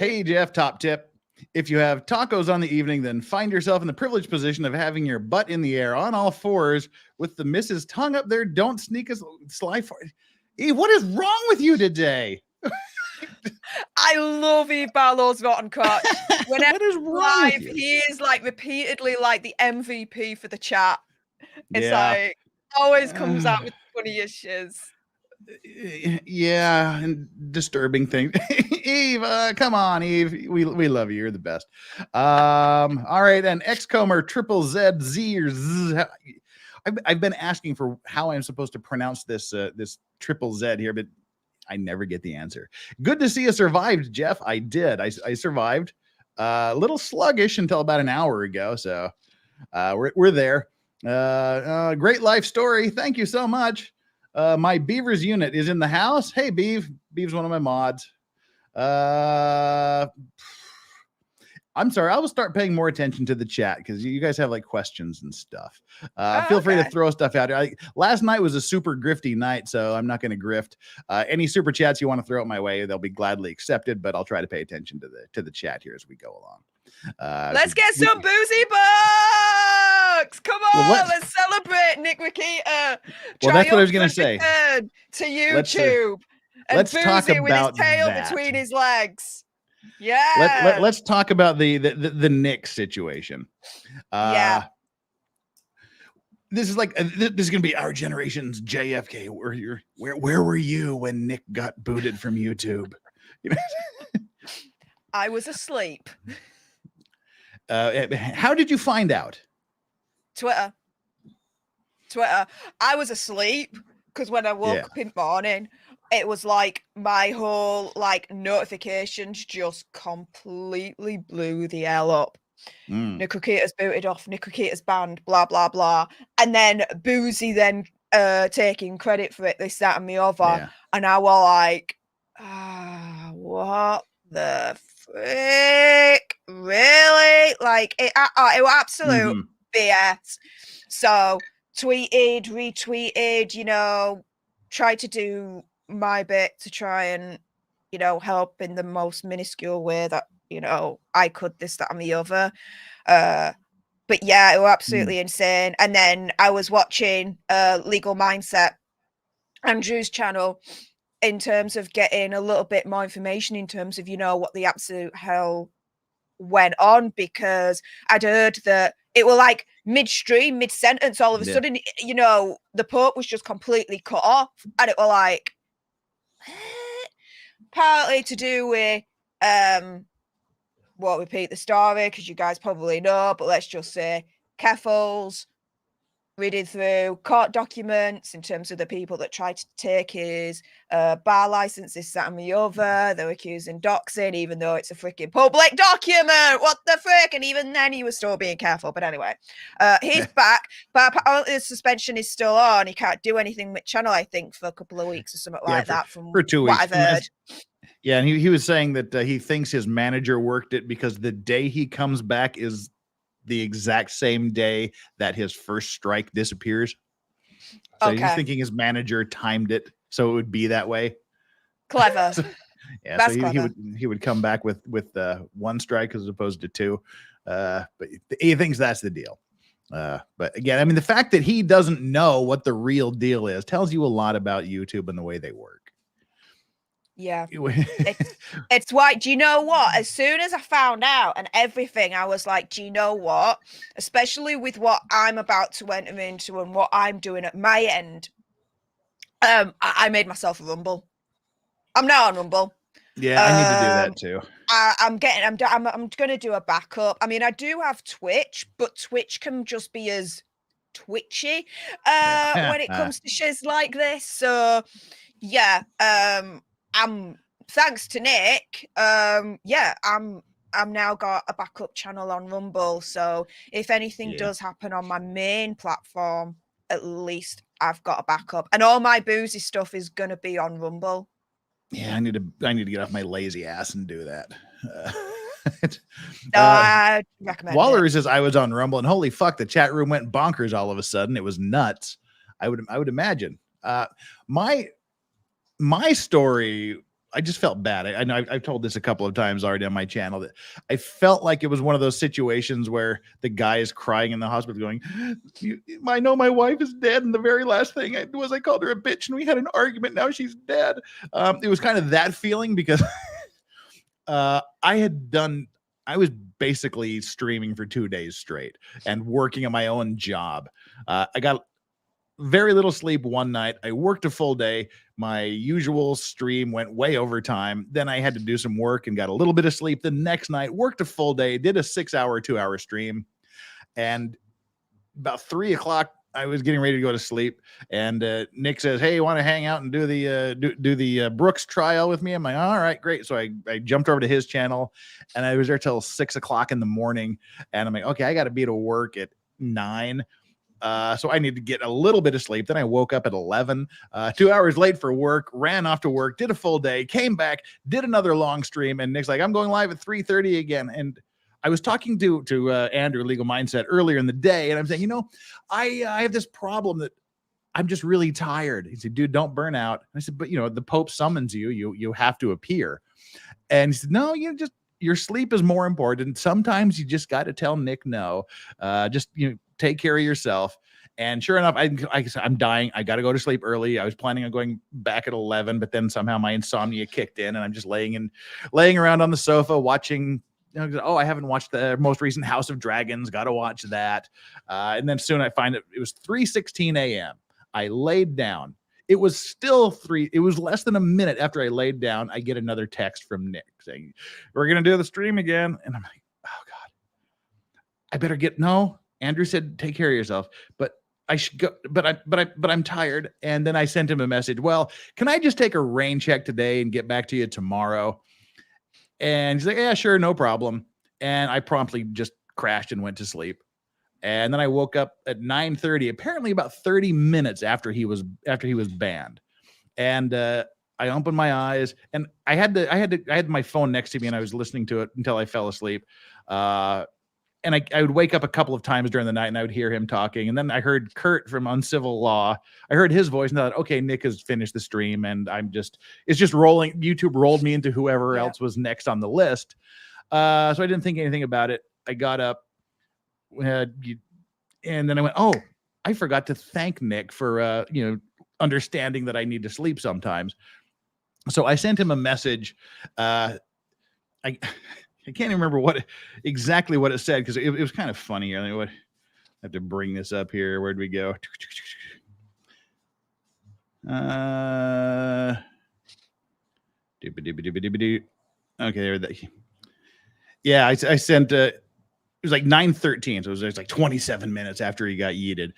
[SPEAKER 1] Hey, Jeff, top tip. If you have tacos on the evening, then find yourself in the privileged position of having your butt in the air on all fours with the missus tongue up there. Don't sneak a slide for it. Eve, what is wrong with you today?
[SPEAKER 3] I love Eve Barlow's Rotten Crotch. Whenever
[SPEAKER 1] What is wrong
[SPEAKER 3] live,
[SPEAKER 1] with you?
[SPEAKER 3] he is like repeatedly like the MVP for the chat. It's like always comes out with funniest shiz.
[SPEAKER 1] Yeah, and disturbing things. Eve, come on, Eve. We love you. You're the best. All right, and Xcomer triple Z or Z. I've been asking for how I'm supposed to pronounce this triple Z here, but I never get the answer. Good to see you survived, Jeff. I did. I survived. A little sluggish until about an hour ago, so we're there. Great life story. Thank you so much. My Beavers unit is in the house. Hey, Beav's one of my mods. I'm sorry. I will start paying more attention to the chat because you guys have like questions and stuff. Feel free to throw stuff out. Last night was a super grifty night, so I'm not going to grift. Any super chats you want to throw at my way, they'll be gladly accepted. But I'll try to pay attention to the chat here as we go along.
[SPEAKER 3] Let's get some boozy bucks. Come on, let's celebrate Nick Rekieta.
[SPEAKER 1] Well, that's what I was going to say.
[SPEAKER 3] To YouTube.
[SPEAKER 1] Let's talk
[SPEAKER 3] Boozy with his
[SPEAKER 1] about
[SPEAKER 3] tail
[SPEAKER 1] that.
[SPEAKER 3] Between his legs. Yeah.
[SPEAKER 1] Let's talk about the Nick situation.
[SPEAKER 3] Yeah.
[SPEAKER 1] This is like this is gonna be our generation's JFK. Where were you when Nick got booted from YouTube? You know?
[SPEAKER 3] I was asleep.
[SPEAKER 1] How did you find out?
[SPEAKER 3] Twitter. I was asleep because when I woke up in the morning, it was like my whole like notifications just completely blew the hell up. Nick Rekieta's booted off, Nick Rekieta's banned, blah blah blah, and then Boozy then taking credit for it, this, that, and the other, and I was like, what the frick, really? Like it was absolute BS. So tweeted, retweeted, you know, tried to do my bit to try and, you know, help in the most minuscule way that, you know, I could, this, that, and the other. But yeah, it was absolutely insane. And then I was watching Legal Mindset, Andrew's channel, in terms of getting a little bit more information in terms of, you know, what the absolute hell went on, because I'd heard that it were like midstream, mid-sentence, all of a sudden, you know, the Pope was just completely cut off, and it were like, partly to do with won't repeat the story because you guys probably know, but let's just say Keffels reading through court documents in terms of the people that tried to take his bar license, this, that, and the other. They're accusing doxing, even though it's a freaking public document. What the frick? And even then, he was still being careful. But anyway, he's back. But apparently, the suspension is still on. He can't do anything with channel, I think, for a couple of weeks or something like that.
[SPEAKER 1] For 2 weeks.
[SPEAKER 3] What I've heard.
[SPEAKER 1] Yeah, and he was saying that he thinks his manager worked it because the day he comes back is the exact same day that his first strike disappears. So he's thinking his manager timed it so it would be that way.
[SPEAKER 3] Clever.
[SPEAKER 1] Yeah, that's so he would come back with one strike as opposed to two. But he thinks that's the deal. But again, I mean, the fact that he doesn't know what the real deal is tells you a lot about YouTube and the way they work.
[SPEAKER 3] Yeah, it's why, do you know what? As soon as I found out and everything, I was like, do you know what? Especially with what I'm about to enter into and what I'm doing at my end, I made myself a Rumble. I'm now on Rumble.
[SPEAKER 1] Yeah, I need to do that too.
[SPEAKER 3] I'm gonna do a backup. I mean, I do have Twitch, but Twitch can just be as twitchy when it comes to shiz like this. So yeah, I'm thanks to Nick. I'm now got a backup channel on Rumble. So if anything does happen on my main platform, at least I've got a backup. And all my boozy stuff is gonna be on Rumble.
[SPEAKER 1] Yeah, I need to get off my lazy ass and do that.
[SPEAKER 3] I recommend
[SPEAKER 1] Waller says I was on Rumble and holy fuck, the chat room went bonkers all of a sudden. It was nuts. I would imagine. My story, I just felt bad. I know I've told this a couple of times already on my channel that I felt like it was one of those situations where the guy is crying in the hospital going, I know my wife is dead. And the very last thing I called her a bitch and we had an argument. Now she's dead. It was kind of that feeling because I was basically streaming for 2 days straight and working at my own job. I got very little sleep one night. I worked a full day. My usual stream went way over time. Then I had to do some work and got a little bit of sleep. The next night, worked a full day, did a 6-hour, 2-hour stream. And about 3 o'clock, I was getting ready to go to sleep. And Nick says, hey, you want to hang out and do the Brooks trial with me? I'm like, all right, great. So I jumped over to his channel and I was there till 6 o'clock in the morning. And I'm like, okay, I got to be to work at 9. So I need to get a little bit of sleep. Then I woke up at 11, 2 hours late for work, ran off to work, did a full day, came back, did another long stream. And Nick's like, I'm going live at 3:30 again. And I was talking to Andrew, Legal Mindset, earlier in the day, and I'm saying, I have this problem that I'm just really tired. He said, dude, don't burn out. And I said, but the Pope summons you. You have to appear. And he said, no, your sleep is more important. Sometimes you just got to tell Nick no. Just take care of yourself. And sure enough, I'm dying. I got to go to sleep early. I was planning on going back at 11, but then somehow my insomnia kicked in, and I'm just laying around on the sofa watching. I haven't watched the most recent House of Dragons. Got to watch that. And then soon I find it was 3:16 a.m. I laid down. It was still 3. It was less than a minute after I laid down. I get another text from Nick saying, "We're gonna do the stream again." And I'm like, "Oh God, I better get." No, Andrew said, "Take care of yourself," but I should go. But I'm tired. And then I sent him a message. Well, can I just take a rain check today and get back to you tomorrow? And he's like, "Yeah, sure, no problem." And I promptly just crashed and went to sleep. And then I woke up at 9:30, apparently about 30 minutes after he was banned. And I opened my eyes, and I had my phone next to me, and I was listening to it until I fell asleep. And I would wake up a couple of times during the night, and I would hear him talking. And then I heard Kurt from Uncivil Law. I heard his voice, and I thought, okay, Nick has finished the stream, and it's just rolling. YouTube rolled me into whoever else was next on the list. So I didn't think anything about it. I got up. And then I went, oh, I forgot to thank Nick for understanding that I need to sleep sometimes. So I sent him a message. I can't even remember exactly what it said, because it was kind of funny. I have to bring this up here. Where'd we go? Okay, there. Yeah, I sent. It was like 9:13, so it was like 27 minutes after he got yeeted.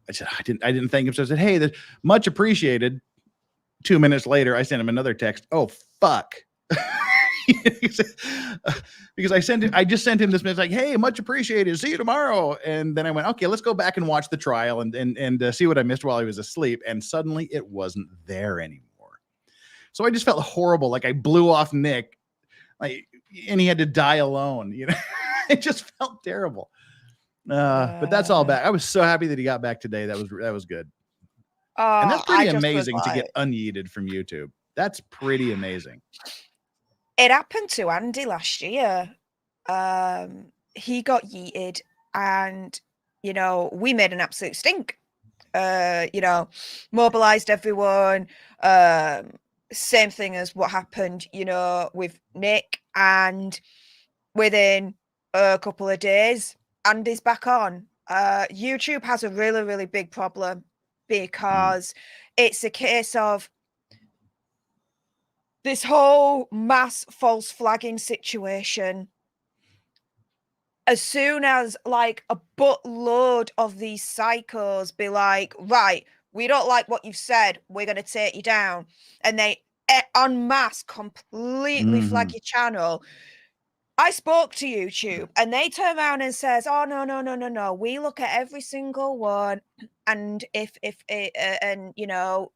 [SPEAKER 1] I said, I didn't thank him, so I said, hey, that's much appreciated. 2 minutes later, I sent him another text. Oh fuck. Because I just sent him this message like, hey, much appreciated, see you tomorrow. And then I went, okay, let's go back and watch the trial and see what I missed while he was asleep. And suddenly it wasn't there anymore. So I just felt horrible, like I blew off Nick, and he had to die alone. It just felt terrible. But that's all back. I was so happy that he got back today. That was good. And that's pretty amazing to get unyeeted from YouTube. That's pretty amazing.
[SPEAKER 3] It happened to Andy last year. He got yeeted, and we made an absolute stink. Mobilized everyone. Same thing as what happened, with Nick. And within a couple of days, Andy's back on. YouTube has a really, really big problem, because it's a case of this whole mass false flagging situation. As soon as like a buttload of these psychos be like, right, we don't like what you've said, we're going to take you down, and they en masse completely flag your channel. I spoke to YouTube, and they turn around and says, oh, no. We look at every single one, and if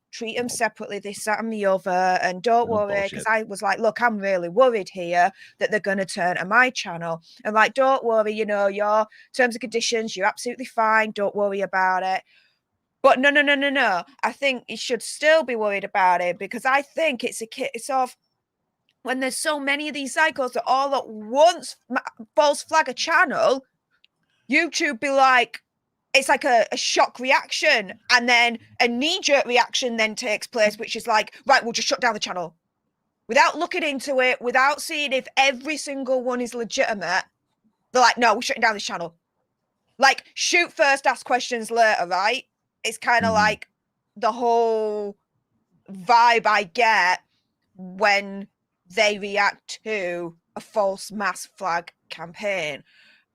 [SPEAKER 3] treat them separately, this, that, and the other, and don't worry, because I was like, look, I'm really worried here that they're going to turn to my channel. And like, don't worry, your terms and conditions, you're absolutely fine. Don't worry about it. But no. I think you should still be worried about it, because I think it's a case of, when there's so many of these cycles that all at once false flag a channel, YouTube be like, it's like a shock reaction, and then a knee-jerk reaction then takes place, which is like, right, we'll just shut down the channel. Without looking into it, without seeing if every single one is legitimate, they're like, no, we're shutting down this channel. Like, shoot first, ask questions later, right? It's kind of like the whole vibe I get when they react to a false mass flag campaign.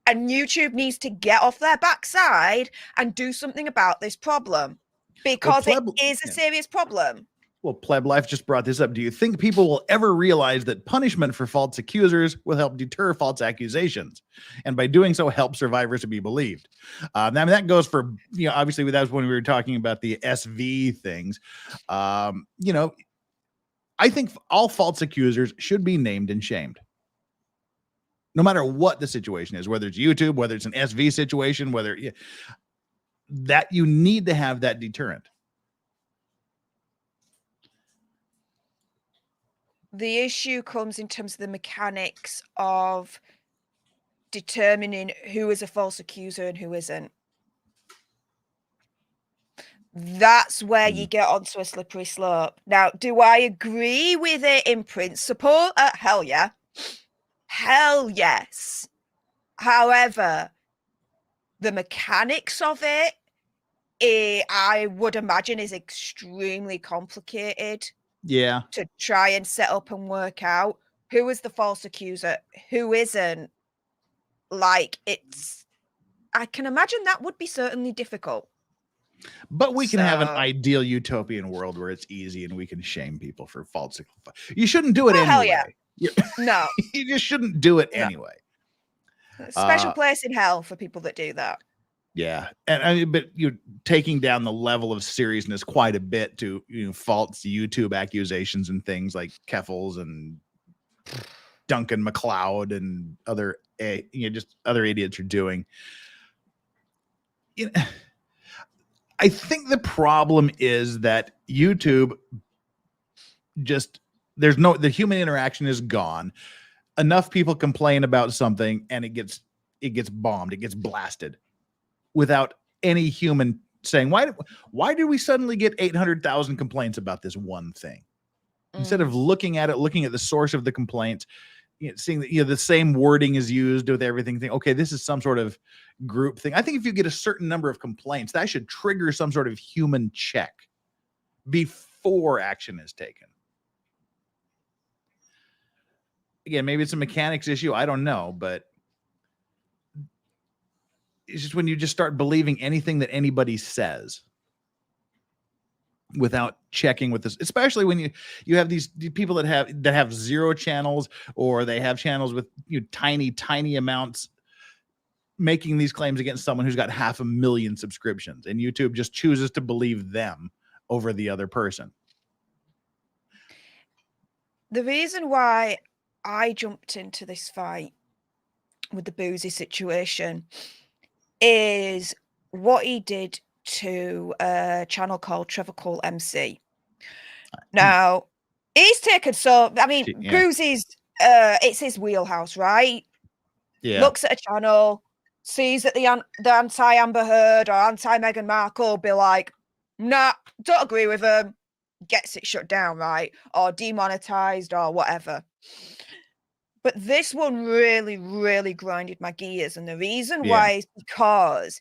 [SPEAKER 3] And YouTube needs to get off their backside and do something about this problem, because it is a serious problem.
[SPEAKER 1] Well, Pleb Life just brought this up. Do you think people will ever realize that punishment for false accusers will help deter false accusations, and by doing so help survivors to be believed? I mean, that goes for, obviously that was when we were talking about the SV things. I think all false accusers should be named and shamed. no matter what the situation is, whether it's YouTube, whether it's an SV situation, whether that you need to have that deterrent.
[SPEAKER 3] The issue comes in terms of the mechanics of determining who is a false accuser and who isn't. That's where you get onto a slippery slope. Now, do I agree with it in principle? Hell yeah. Hell yes. However, the mechanics of it, I would imagine, is extremely complicated.
[SPEAKER 1] Yeah.
[SPEAKER 3] To try and set up and work out who is the false accuser, who isn't. Like, I can imagine that would be certainly difficult.
[SPEAKER 1] But we can have an ideal utopian world where it's easy and we can shame people for false. You shouldn't do it anyway.
[SPEAKER 3] Hell yeah. No.
[SPEAKER 1] You just shouldn't do it anyway.
[SPEAKER 3] Special place in hell for people that do that.
[SPEAKER 1] Yeah. And I mean, but you're taking down the level of seriousness quite a bit to, false YouTube accusations and things like Keffels and Duncan MacLeod and other, just other idiots are doing. I think the problem is that YouTube the human interaction is gone. Enough people complain about something and it gets bombed, it gets blasted without any human saying, why did we suddenly get 800,000 complaints about this one thing? Instead of looking at the source of the complaints, seeing that the same wording is used with everything, think, okay, this is some sort of group thing. I think if you get a certain number of complaints, that should trigger some sort of human check before action is taken. Again, maybe it's a mechanics issue, I don't know, but it's just when you just start believing anything that anybody says without checking with this, especially when you have these people that have 0 channels, or they have channels with tiny amounts, making these claims against someone who's got 500,000 subscriptions, and YouTube just chooses to believe them over the other person.
[SPEAKER 3] The reason why I jumped into this fight with the Boozy situation is what he did to a channel called Trevor Cole MC. Now, he's taken Boozy's it's his wheelhouse, right?
[SPEAKER 1] Yeah.
[SPEAKER 3] Looks at a channel, sees that the anti-Amber Heard or anti-Meghan Markle, be like, nah, don't agree with him, gets it shut down, right? Or demonetized or whatever. But this one really, really grinded my gears. And the reason why is because,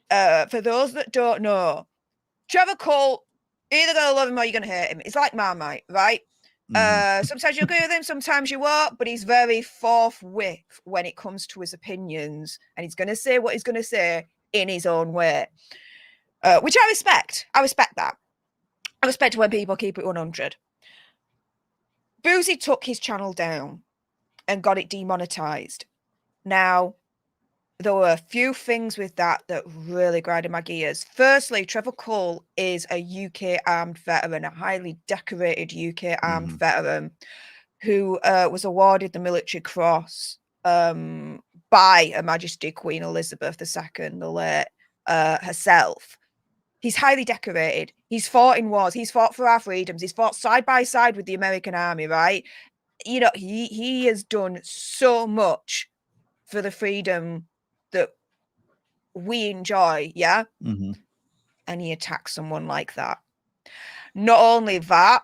[SPEAKER 3] for those that don't know, Trevor Cole, you're either going to love him or you're going to hate him. It's like Marmite, right? Sometimes you agree with him, sometimes you won't, but he's very forthwith when it comes to his opinions. And he's going to say what he's going to say in his own way, which I respect. I respect that. I respect when people keep it 100. Boozy took his channel down and got it demonetized. Now, there were a few things with that really grinded my gears. Firstly, Trevor Cole is a UK armed veteran, a highly decorated UK armed veteran who was awarded the Military Cross by Her Majesty Queen Elizabeth II, the late, herself. He's highly decorated. He's fought in wars. He's fought for our freedoms. He's fought side by side with the American army, right? He has done so much for the freedom that we enjoy, yeah? And he attacks someone like that. Not only that,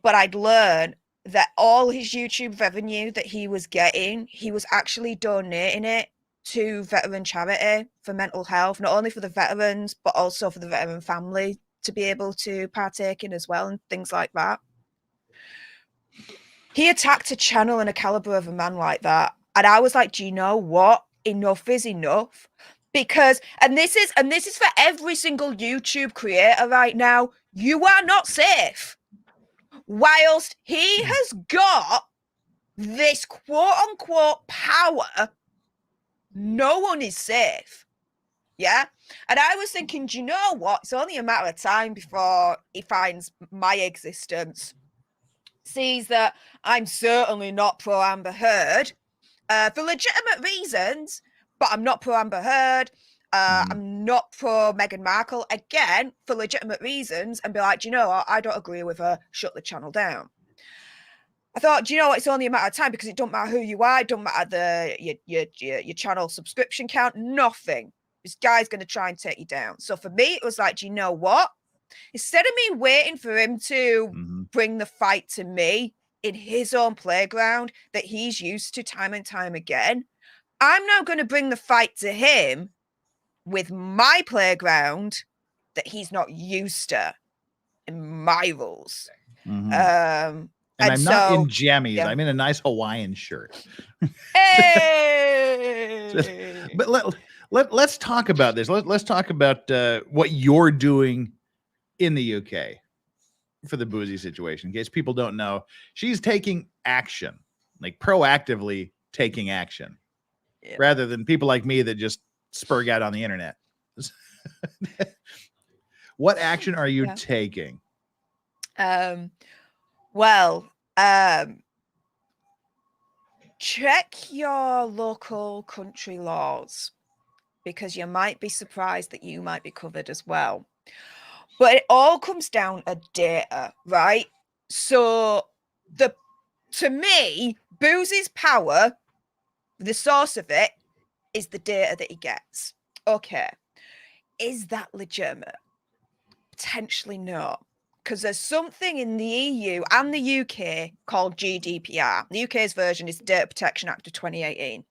[SPEAKER 3] but I'd learned that all his YouTube revenue that he was getting, he was actually donating it to veteran charity for mental health, not only for the veterans, but also for the veteran family to be able to partake in as well, and things like that. He attacked a channel and a caliber of a man like that. And I was like, do you know what? Enough is enough. Because, and this is for every single YouTube creator right now, you are not safe. Whilst he has got this quote unquote power, no one is safe. Yeah. And I was thinking, do you know what? It's only a matter of time before he finds my existence, sees that I'm certainly not pro Amber Heard, for legitimate reasons, but I'm not pro Amber Heard. I'm not pro Meghan Markle, again, for legitimate reasons, and be like, do you know what? I don't agree with her. Shut the channel down. I thought, do you know what? It's only a matter of time, because it don't matter who you are. It don't matter your channel subscription count. Nothing. This guy's going to try and take you down. So for me, it was like, do you know what? Instead of me waiting for him to bring the fight to me in his own playground that he's used to time and time again, I'm now going to bring the fight to him with my playground that he's not used to in my rules.
[SPEAKER 1] And I'm not in jammies. Yeah. I'm in a nice Hawaiian shirt.
[SPEAKER 3] Hey!
[SPEAKER 1] But let's talk about this. Let's talk about what you're doing in the UK for the Boozy situation. In case people don't know, she's taking action, like proactively taking action, rather than people like me that just spurg out on the internet. What action are you taking?
[SPEAKER 3] Well, check your local country laws, because you might be surprised that you might be covered as well. But it all comes down to data, right? So to me, Boozy's power, the source of it, is the data that he gets. Okay. Is that legitimate? Potentially not. Because there's something in the EU and the UK called GDPR. The UK's version is Data Protection Act of 2018.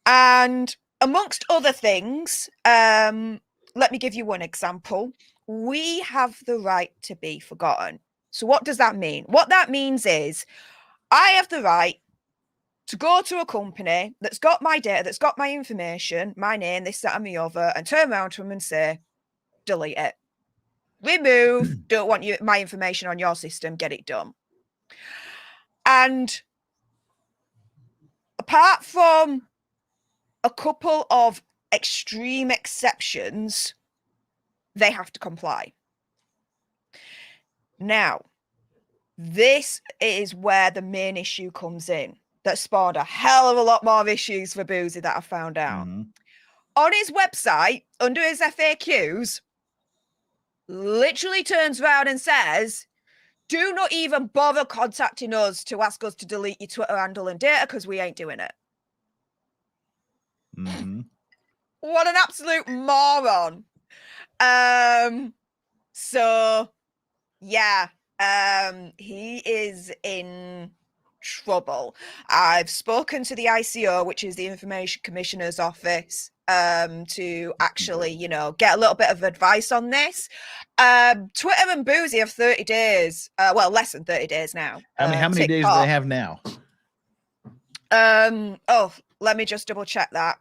[SPEAKER 3] And amongst other things, let me give you one example. We have the right to be forgotten. So what does that mean? What that means is I have the right to go to a company that's got my data, that's got my information, my name, this, that, and the other, and turn around to them and say, delete it. Remove, don't want my information on your system, get it done. And apart from a couple of extreme exceptions, they have to comply. Now, this is where the main issue comes in. That spawned a hell of a lot more issues for Boozy that I found out. On his website, under his FAQs, literally turns around and says, do not even bother contacting us to ask us to delete your Twitter handle and data, because we ain't doing it. What an absolute moron. So yeah, he is in trouble. I've spoken to the ICO, which is the Information Commissioner's Office, to actually, you know, get a little bit of advice on this. Twitter and Boozy have 30 days. Well, less than 30 days now.
[SPEAKER 1] How many days do they have now?
[SPEAKER 3] Oh, let me just double check that.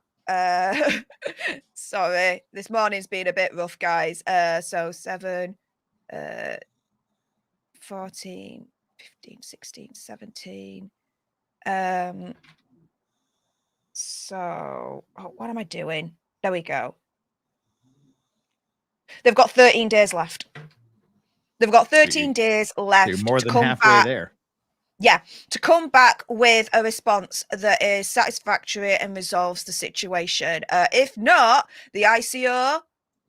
[SPEAKER 3] Sorry, this morning's been a bit rough, guys. So 7, 14, 15, 16, 17. So, what am I doing? There we go. They've got 13 days left. They've got 13 days left.
[SPEAKER 1] You're more than halfway there.
[SPEAKER 3] Yeah, to come back with a response that is satisfactory and resolves the situation. If not, the ICO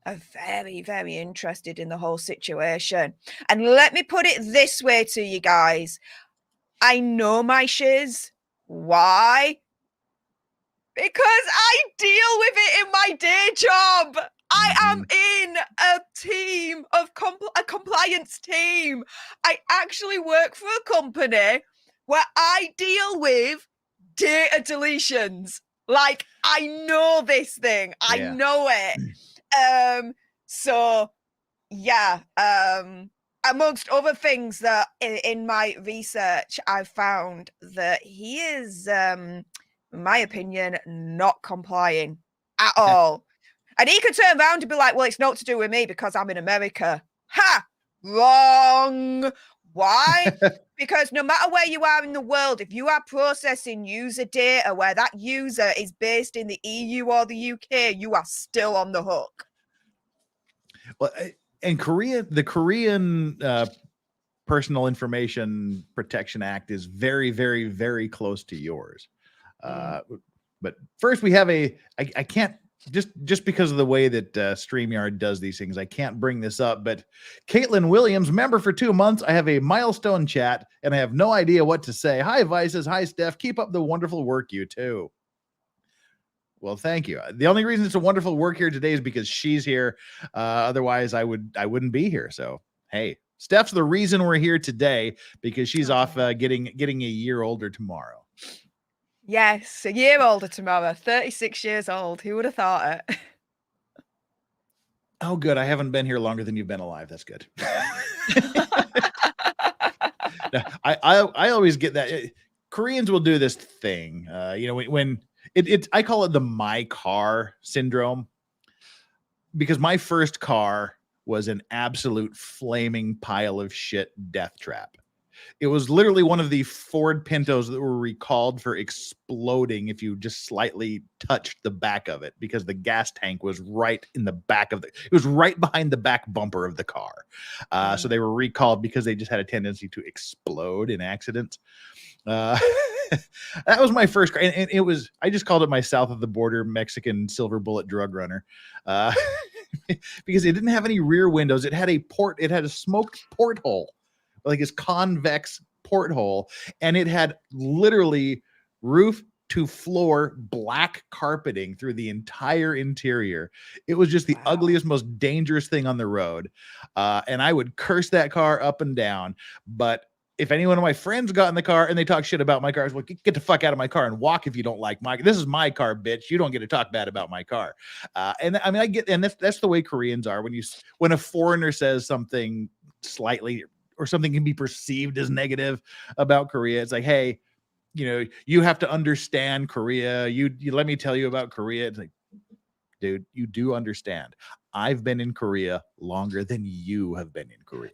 [SPEAKER 3] are very, very interested in the whole situation. And let me put it this way to you guys. I know my shiz. Why? Because I deal with it in my day job. I am in a team of a compliance team. I actually work for a company where I deal with data deletions. Like, I know this thing. I know it. So yeah, amongst other things that in my research, I found that he is, in my opinion, not complying at all. And he could turn around and be like, well, it's not to do with me because I'm in America. Ha! Wrong. Why? Because no matter where you are in the world, if you are processing user data where that user is based in the EU or the UK, you are still on the hook.
[SPEAKER 1] Well, and the Korean Personal Information Protection Act is very, very, very close to yours. But first, we have I can't just because of the way that StreamYard does these things, I can't bring this up. But Caitlin Williams, member for 2 months. I have a milestone chat, and I have no idea what to say. Hi, Vices. Hi, Steph. Keep up the wonderful work, you too. Well, thank you. The only reason it's a wonderful work here today is because she's here. Otherwise, I wouldn't be here. So, hey, Steph's the reason we're here today because she's off getting a year older tomorrow.
[SPEAKER 3] Yes, a year older tomorrow. 36 years old. Who would have thought it?
[SPEAKER 1] Oh, good. I haven't been here longer than you've been alive. That's good. I always get that. Koreans will do this thing. When I call it the my car syndrome, because my first car was an absolute flaming pile of shit death trap. It was literally one of the Ford Pintos that were recalled for exploding if you just slightly touched the back of it, because the gas tank was right in the back of it was right behind the back bumper of the car. So they were recalled because they just had a tendency to explode in accidents. That was my first car, and I just called it my south of the border Mexican silver bullet drug runner, because it didn't have any rear windows. It had a smoked porthole, like this convex porthole, and it had literally roof to floor black carpeting through the entire interior. It was just the ugliest, most dangerous thing on the road. And I would curse that car up and down. But if any one of my friends got in the car and they talk shit about my car, I was like, get the fuck out of my car and walk if you don't like this is my car, bitch. You don't get to talk bad about my car. And I mean, that's the way Koreans are. When a foreigner says something slightly or something can be perceived as negative about Korea, it's like, hey, you have to understand Korea. You let me tell you about Korea. It's like, dude, you do understand. I've been in Korea longer than you have been in Korea.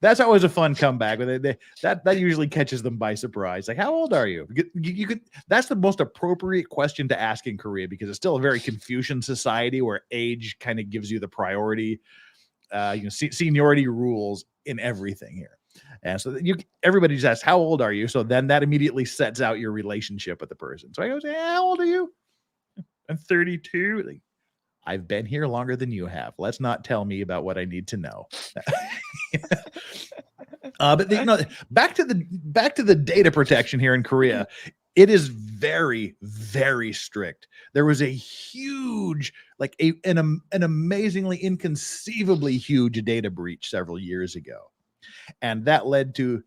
[SPEAKER 1] That's always a fun comeback. That usually catches them by surprise. Like, how old are you? That's the most appropriate question to ask in Korea, because it's still a very Confucian society where age kind of gives you the priority. Seniority rules in everything here. And so everybody just asks, how old are you? So then that immediately sets out your relationship with the person. So I go, how old are you? I'm 32. Like, I've been here longer than you have. Let's not tell me about what I need to know. But back to the data protection here in Korea. It is very, very strict. There was a huge, an amazingly, inconceivably huge data breach several years ago. And that led to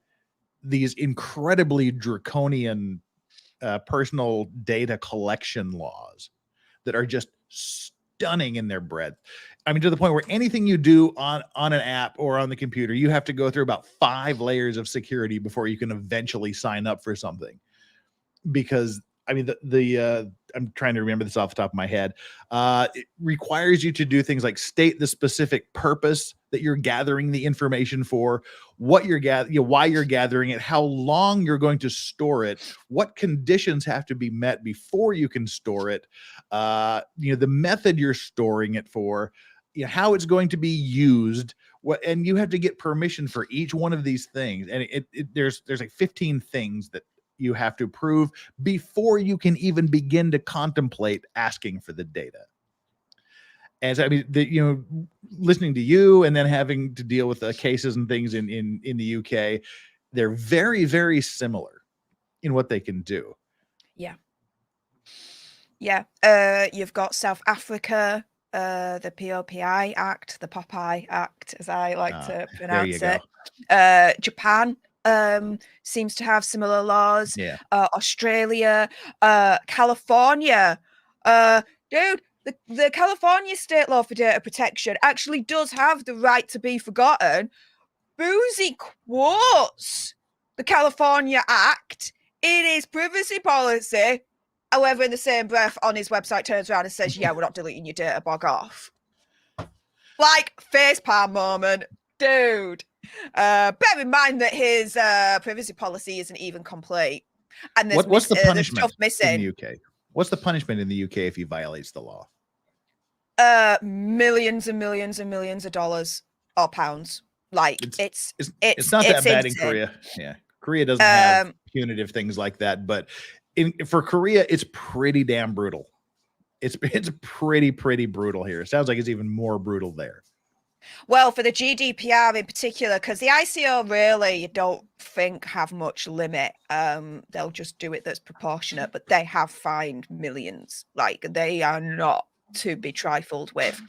[SPEAKER 1] these incredibly draconian personal data collection laws that are just stunning in their breadth. I mean, to the point where anything you do on an app or on the computer, you have to go through about 5 layers of security before you can eventually sign up for something. Because I mean, I'm trying to remember this off the top of my head. It requires you to do things like state the specific purpose that you're gathering the information for, what you're why you're gathering it, how long you're going to store it, what conditions have to be met before you can store it, the method you're storing it for, how it's going to be used. And you have to get permission for each one of these things. And there's like 15 things that you have to prove before you can even begin to contemplate asking for the data. And so, I mean, listening to you and then having to deal with cases and things in the UK, they're very, very similar in what they can do.
[SPEAKER 3] Yeah. You've got South Africa, the POPI Act, the Popeye Act, as I like to pronounce it. Japan seems to have similar laws.
[SPEAKER 1] Yeah.
[SPEAKER 3] Australia, California. Dude, the California state law for data protection actually does have the right to be forgotten. Boozy quotes the California Act in his privacy policy. However, in the same breath, on his website turns around and says, yeah, we're not deleting your data, bog off. Like, facepalm moment. Dude. Bear in mind that his privacy policy isn't even complete. And there's
[SPEAKER 1] what's the punishment
[SPEAKER 3] stuff missing.
[SPEAKER 1] in the UK? What's the punishment in the UK if he violates the law?
[SPEAKER 3] Millions and millions and millions of dollars or pounds. Like, it's
[SPEAKER 1] not that bad in
[SPEAKER 3] insane.
[SPEAKER 1] Korea. Yeah. Korea doesn't have punitive things like that, but for Korea, it's pretty damn brutal. It's pretty brutal here. It sounds like it's even more brutal there.
[SPEAKER 3] Well, for the GDPR in particular, because the ICO really you don't think have much limit. They'll just do it that's proportionate, but they have fined millions. Like they are not to be trifled with.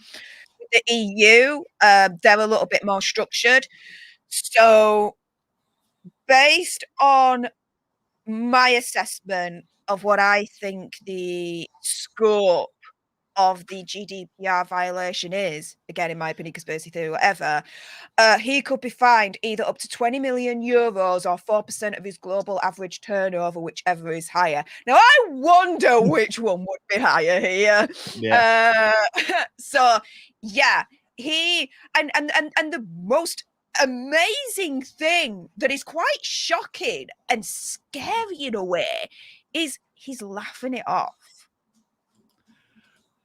[SPEAKER 3] The EU, they're a little bit more structured. So based on my assessment of what I think the scope of the GDPR violation is, again, in my opinion, conspiracy theory, whatever, he could be fined either up to 20 million euros or 4% of his global average turnover, whichever is higher. Now, I wonder which one would be higher here.
[SPEAKER 1] Yeah.
[SPEAKER 3] So, yeah, he and the most amazing thing that is quite shocking and scary in a way is he's laughing it off.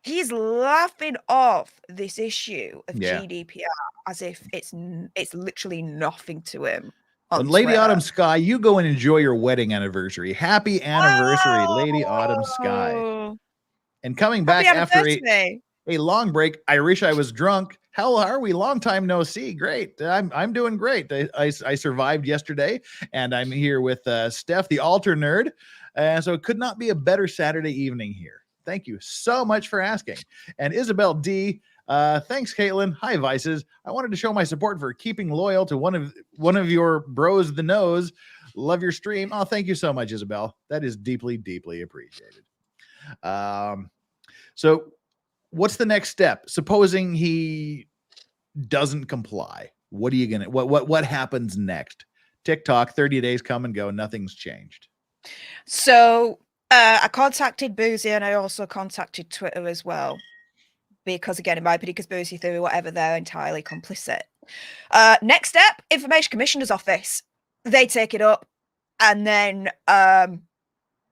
[SPEAKER 3] He's laughing off this issue of GDPR as if it's literally nothing to him.
[SPEAKER 1] But Lady Autumn Sky, you go and enjoy your wedding anniversary. Happy anniversary, Lady Autumn Sky. And coming back after a long break, I wish I was drunk. How are we? Long time no see. Great. I'm doing great. I survived yesterday, and I'm here with Steph the Alter Nerd. So it could not be a better Saturday evening here. Thank you so much for asking. And Isabel D, thanks, Caitlin. Hi, Vices. I wanted to show my support for keeping loyal to one of your bros, the nose. Love your stream. Oh, thank you so much, Isabel. That is deeply appreciated. So what's the next step? Supposing he doesn't comply, what are you gonna what happens next? TikTok, 30 days come and go, nothing's changed.
[SPEAKER 3] So I contacted Boozy and I also contacted Twitter as well, because again, in my opinion, conspiracy theory, whatever, they're entirely complicit. Next step, Information Commissioner's Office. They take it up, and then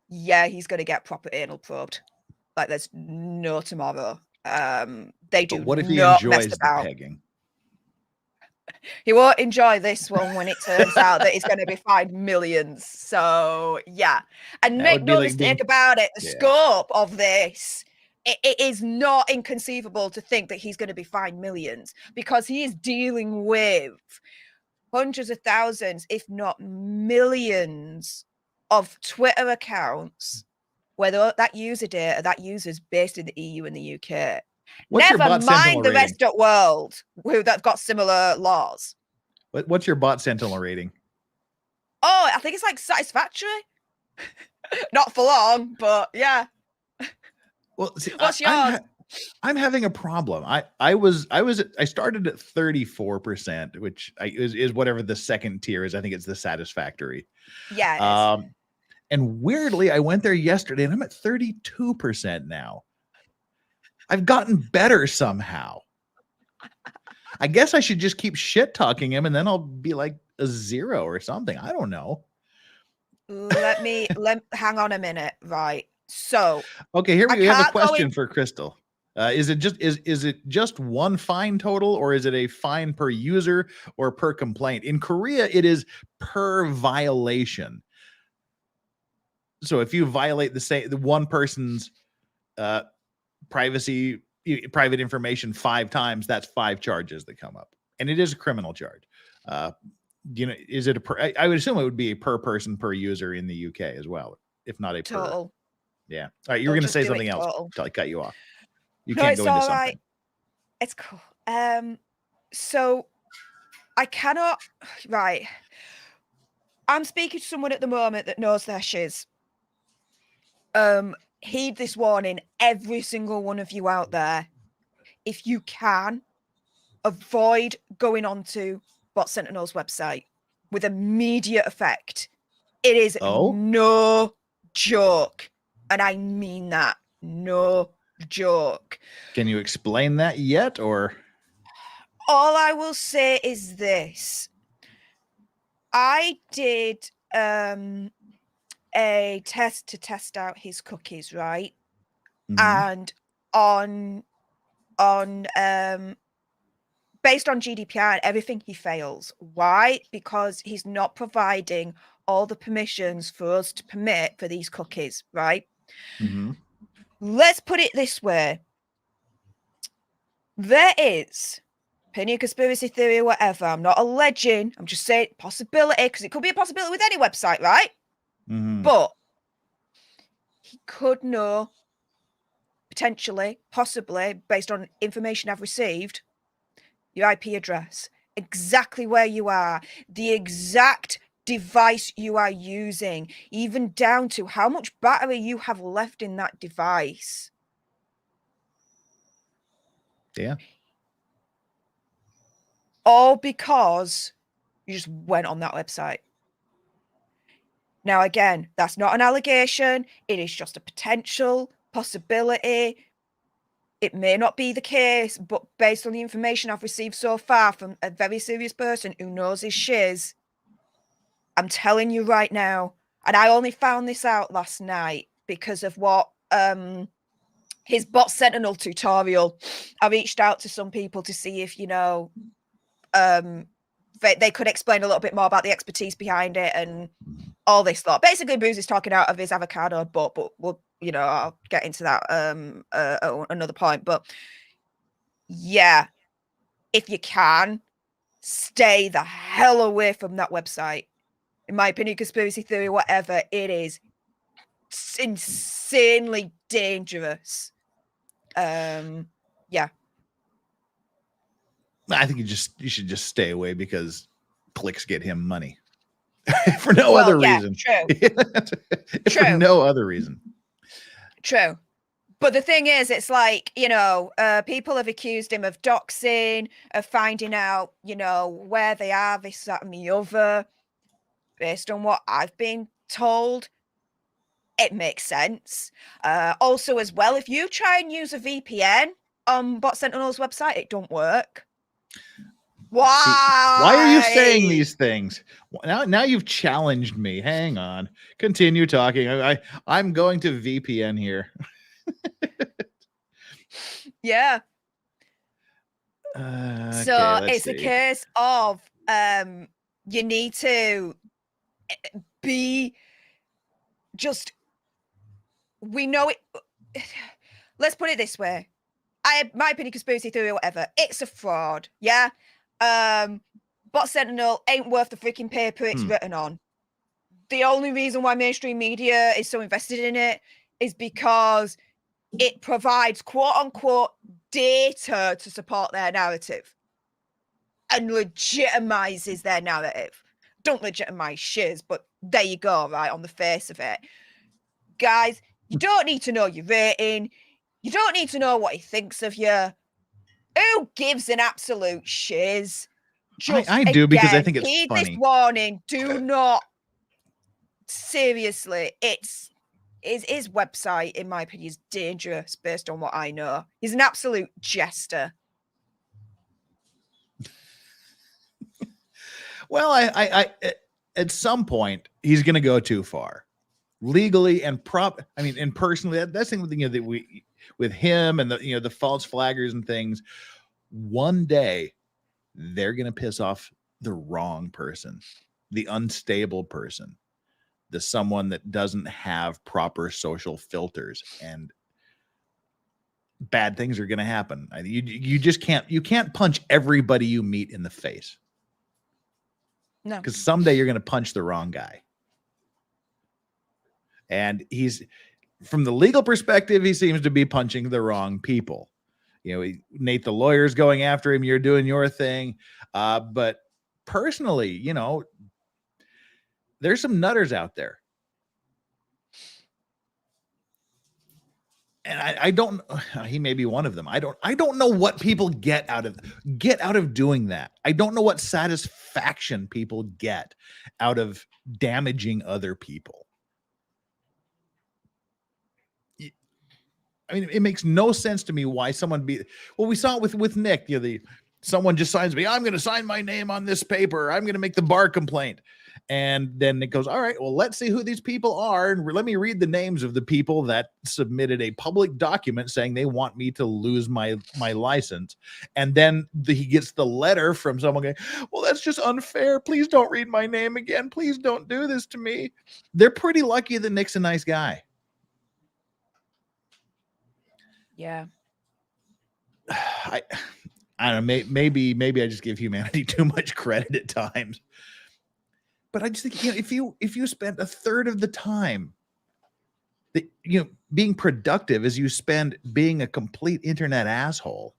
[SPEAKER 3] yeah, he's going to get proper anal probed. Like there's no tomorrow. They do. But
[SPEAKER 1] what if he enjoys the pegging?
[SPEAKER 3] He won't enjoy this one when it turns out that he's going to be fined millions. So yeah, and make no mistake about it, the scope of this, it is not inconceivable to think that he's going to be fined millions, because he is dealing with hundreds of thousands, if not millions, of Twitter accounts, whether that user data, that user's based in the EU and the UK. Never mind the rest of the world who that got similar laws.
[SPEAKER 1] What's your bot Sentinel rating?
[SPEAKER 3] Oh, I think it's like satisfactory. Not for long, but yeah.
[SPEAKER 1] Well, see,
[SPEAKER 3] what's yours?
[SPEAKER 1] I'm having a problem. I started at 34%, which is whatever the second tier is. I think it's the satisfactory.
[SPEAKER 3] Yeah. It is.
[SPEAKER 1] And weirdly, I went there yesterday and I'm at 32% now. I've gotten better somehow. I guess I should just keep shit talking him and then I'll be like a 0 or something. I don't know.
[SPEAKER 3] Let me hang on a minute. Right. So
[SPEAKER 1] okay, here we have a question for Crystal. Is it just one fine total, or is it a fine per user or per complaint? In Korea, it is per violation. So if you violate the one person's private information 5 times, that's 5 charges that come up, and it is a criminal charge. Is it I would assume it would be a per person per user in the UK as well, if not a
[SPEAKER 3] total.
[SPEAKER 1] Per. Yeah. All right, you were going to say something else until I cut you off. You
[SPEAKER 3] can't go into something. Right. It's cool. So I cannot. Right. I'm speaking to someone at the moment that knows their shiz. Heed this warning, every single one of you out there. If you can, avoid going onto Bot Sentinel's website with immediate effect. It is no joke. And I mean that. No joke.
[SPEAKER 1] Can you explain that yet, or?
[SPEAKER 3] All I will say is this. I did a test to test out his cookies, right? Mm-hmm. And on based on GDPR and everything, he fails. Why? Because he's not providing all the permissions for us to permit for these cookies, right?
[SPEAKER 1] Mm-hmm.
[SPEAKER 3] Let's put it this way. There is, opinion, conspiracy theory, or whatever. I'm not alleging. I'm just saying possibility, because it could be a possibility with any website, right?
[SPEAKER 1] Mm-hmm.
[SPEAKER 3] But he could know, potentially, possibly, based on information I've received, your IP address, exactly where you are, the exact device you are using, even down to how much battery you have left in that device.
[SPEAKER 1] Yeah.
[SPEAKER 3] All because you just went on that website. Now, again, that's not an allegation. It is just a potential possibility. It may not be the case, but based on the information I've received so far from a very serious person who knows his shiz, I'm telling you right now, and I only found this out last night because of what his bot Sentinel tutorial. I reached out to some people to see if, you know, they could explain a little bit more about the expertise behind it and all this lot. Basically, Boozy's talking out of his avocado butt, but we'll, you know, I'll get into that at another point. But yeah, if you can, stay the hell away from that website. In my opinion, conspiracy theory, whatever, it is insanely dangerous. Yeah.
[SPEAKER 1] I think you should just stay away because clicks get him money for no other reason.
[SPEAKER 3] True.
[SPEAKER 1] For no other reason.
[SPEAKER 3] True. But the thing is, it's like, you know, people have accused him of doxing, of finding out, you know, where they are, this, that, and the other. Based on what I've been told, it makes sense. Also, as well, if you try and use a VPN on Bot Sentinel's website, it don't work. Why?
[SPEAKER 1] See, why are you saying these things? Now you've challenged me. Hang on. Continue talking. I'm going to VPN here.
[SPEAKER 3] Yeah. So it's a case of you need to be just, we know it. Let's put it this way. My opinion, conspiracy theory or whatever, it's a fraud. Yeah. Bot Sentinel ain't worth the freaking paper it's written on. The only reason why mainstream media is so invested in it is because it provides quote unquote data to support their narrative and legitimizes their narrative. Don't legitimize shiz, but there you go, right, on the face of it. Guys, you don't need to know your rating. You don't need to know what he thinks of you. Who gives an absolute shiz? Just
[SPEAKER 1] I do, because I think it's
[SPEAKER 3] heed
[SPEAKER 1] funny.
[SPEAKER 3] This warning, do not. Seriously, his website, in my opinion, is dangerous based on what I know. He's an absolute jester.
[SPEAKER 1] Well, I at some point he's going to go too far, legally and and personally. That's the thing, you know, that we with him and the, you know, the false flaggers and things. One day they're going to piss off the wrong person, the unstable person, the someone that doesn't have proper social filters, and bad things are going to happen. You just can't punch everybody you meet in the face.
[SPEAKER 3] No,
[SPEAKER 1] because someday you're going to punch the wrong guy. And he's, from the legal perspective, he seems to be punching the wrong people. You know, Nate the lawyer's going after him. You're doing your thing. But personally, you know, there's some nutters out there. And I don't, he may be one of them. I don't know what people get out of doing that. I don't know what satisfaction people get out of damaging other people. I mean, it makes no sense to me why someone well, we saw it with Nick, you know, someone just signs me, I'm going to sign my name on this paper. I'm going to make the bar complaint. And then it goes, all right, well, let's see who these people are. And let me read the names of the people that submitted a public document saying they want me to lose my license. And then he gets the letter from someone going, well, that's just unfair. Please don't read my name again. Please don't do this to me. They're pretty lucky that Nick's a nice guy.
[SPEAKER 3] Yeah.
[SPEAKER 1] I don't know. Maybe I just give humanity too much credit at times. But I just think, if you spent a third of the time that, being productive as you spend being a complete internet asshole,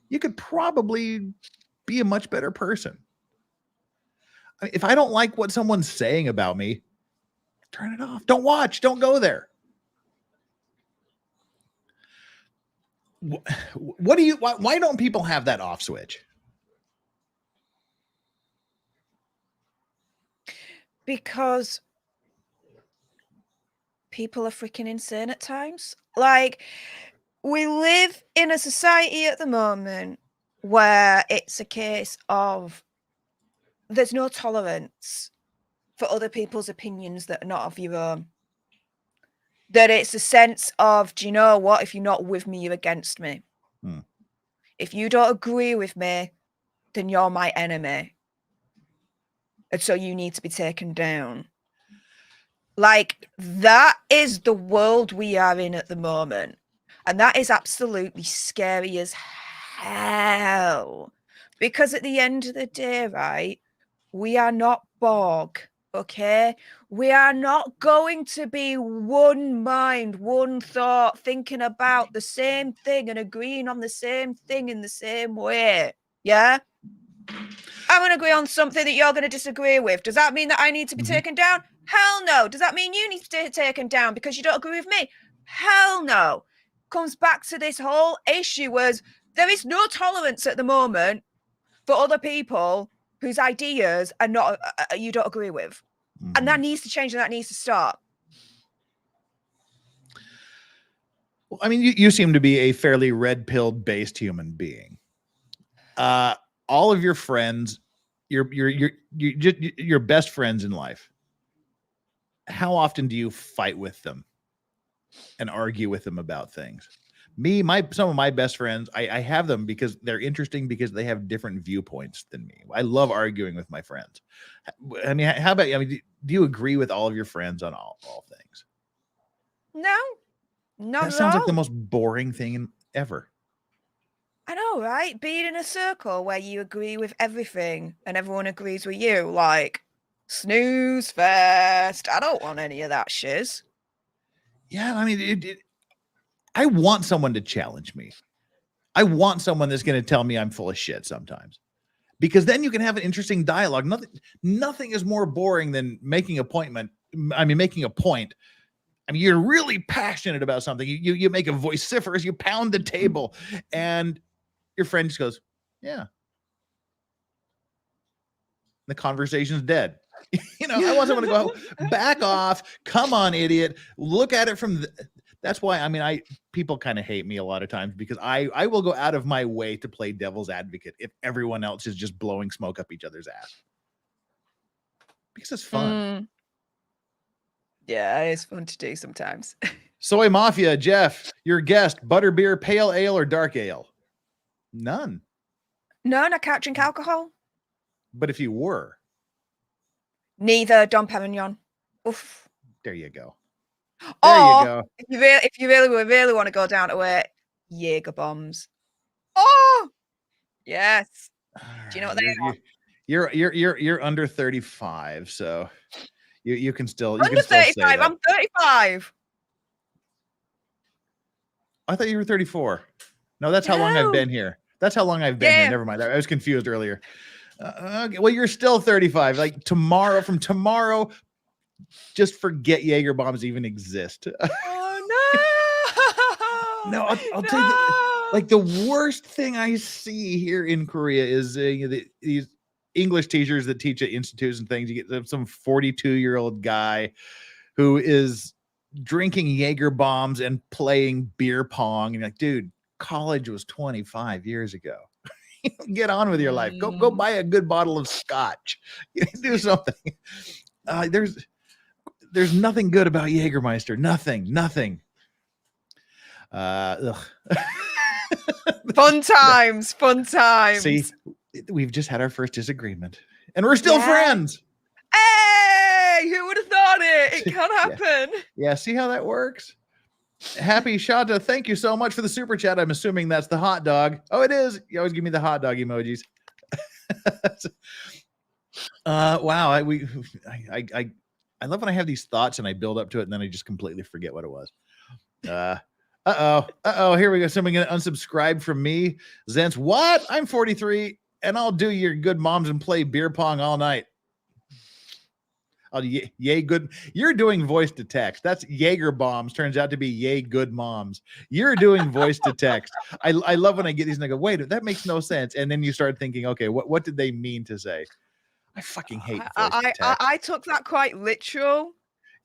[SPEAKER 1] you could probably be a much better person. I mean, if I don't like what someone's saying about me, turn it off. Don't watch. Don't go there. Why don't people have that off switch?
[SPEAKER 3] Because people are freaking insane at times. Like, we live in a society at the moment where it's a case of there's no tolerance for other people's opinions that are not of your own. That it's a sense of, do you know what? If you're not with me, you're against me. If you don't agree with me, then you're my enemy. And so you need to be taken down. Like, that is the world we are in at the moment. And that is absolutely scary as hell. Because at the end of the day, right, we are not Borg, okay? We are not going to be one mind, one thought, thinking about the same thing and agreeing on the same thing in the same way. Yeah? I'm going to agree on something that you're going to disagree with. Does that mean that I need to be taken down? Hell no. Does that mean you need to be taken down because you don't agree with me? Hell no. Comes back to this whole issue was there is no tolerance at the moment for other people whose ideas are not you don't agree with. And that needs to change and that needs to stop.
[SPEAKER 1] Well, I mean, you seem to be a fairly red-pilled based human being. All of your friends, your best friends in life, how often do you fight with them and argue with them about things? Some of my best friends, I have them because they're interesting because they have different viewpoints than me. I love arguing with my friends. I mean, how about you? I mean, do you agree with all of your friends on all things?
[SPEAKER 3] No, not
[SPEAKER 1] that sounds like the most boring thing ever.
[SPEAKER 3] I know, right? Being in a circle where you agree with everything and everyone agrees with you, like, snooze fest. I don't want any of that shiz.
[SPEAKER 1] Yeah, I mean, I want someone to challenge me. I want someone that's going to tell me I'm full of shit sometimes. Because then you can have an interesting dialogue. Nothing is more boring than making a point. I mean, you're really passionate about something. You make a vociferous, you pound the table, and your friend just goes, yeah. The conversation's dead. I want someone to go, back off. Come on, idiot. Look at it from that's why, I mean, people kind of hate me a lot of times because I will go out of my way to play devil's advocate if everyone else is just blowing smoke up each other's ass. Because it's fun.
[SPEAKER 3] Yeah, it's fun to do sometimes.
[SPEAKER 1] Soy Mafia, Jeff, your guest, butterbeer, pale ale, or dark ale? None.
[SPEAKER 3] No, I can't drink alcohol.
[SPEAKER 1] But if you were?
[SPEAKER 3] Neither. Dom Perignon. Oof.
[SPEAKER 1] There you go.
[SPEAKER 3] There you go. If you really want to go down to it, Jaeger bombs. Oh, yes. Do you know what they are?
[SPEAKER 1] You're under 35, so you can still
[SPEAKER 3] under 35. I'm 35.
[SPEAKER 1] I thought you were 34. No, that's how long I've been here. That's how long I've been here. Never mind. I was confused earlier. Okay, well, you're still 35. Like from tomorrow, just forget Jaeger bombs even exist.
[SPEAKER 3] Oh no!
[SPEAKER 1] No, I'll tell you. Like the worst thing I see here in Korea is these English teachers that teach at institutes and things. You get some 42-year-old guy who is drinking Jaeger bombs and playing beer pong, and you're like, dude, college was 25 years ago. Get on with your life. Go buy a good bottle of scotch. Do something. There's nothing good about Jägermeister. Nothing.
[SPEAKER 3] Fun times.
[SPEAKER 1] See, we've just had our first disagreement, and we're still friends.
[SPEAKER 3] Hey, who would have thought it? It can happen.
[SPEAKER 1] Yeah, see how that works? Happy Shanta, thank you so much for the super chat. I'm assuming that's the hot dog. Oh, it is. You always give me the hot dog emojis. Wow. I love when I have these thoughts and I build up to it and then I just completely forget what it was. Here we go. Someone gonna unsubscribe from me. Zentz, what? I'm 43 and I'll do your good moms and play beer pong all night. Yay good. You're doing voice to text. That's Jaeger bombs. Turns out to be yay good moms. You're doing voice to text. I love when I get these and I go, wait, that makes no sense. And then you start thinking, okay, what did they mean to say? I fucking hate voice to text.
[SPEAKER 3] I took that quite literal.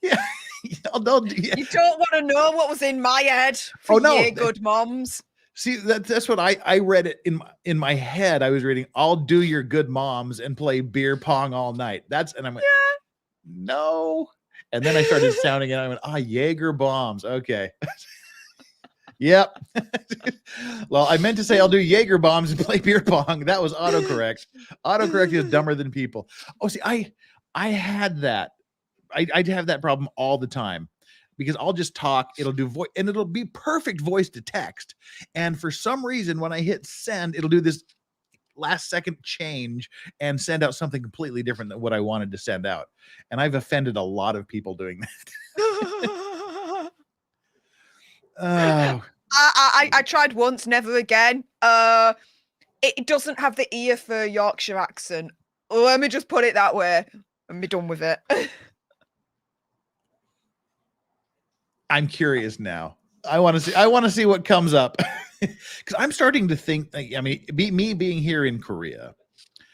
[SPEAKER 1] Yeah.
[SPEAKER 3] You don't want to know what was in my head for yay good moms.
[SPEAKER 1] See, that's what I read it in my head. I was reading, I'll do your good moms and play beer pong all night. And I'm like, no. And then I started sounding it. I went, Jaeger bombs. Okay. Yep. Well, I meant to say I'll do Jaeger bombs and play beer pong. That was autocorrect. Autocorrect is dumber than people. Oh, see, I had that. I'd have that problem all the time because I'll just talk. It'll do voice and it'll be perfect voice to text. And for some reason, when I hit send, it'll do this last second change and send out something completely different than what I wanted to send out. And I've offended a lot of people doing that.
[SPEAKER 3] I tried once, never again. It doesn't have the ear for Yorkshire accent. Let me just put it that way and be done with it.
[SPEAKER 1] I'm curious now. I want to see what comes up. Because I'm starting to think, I mean, me being here in Korea,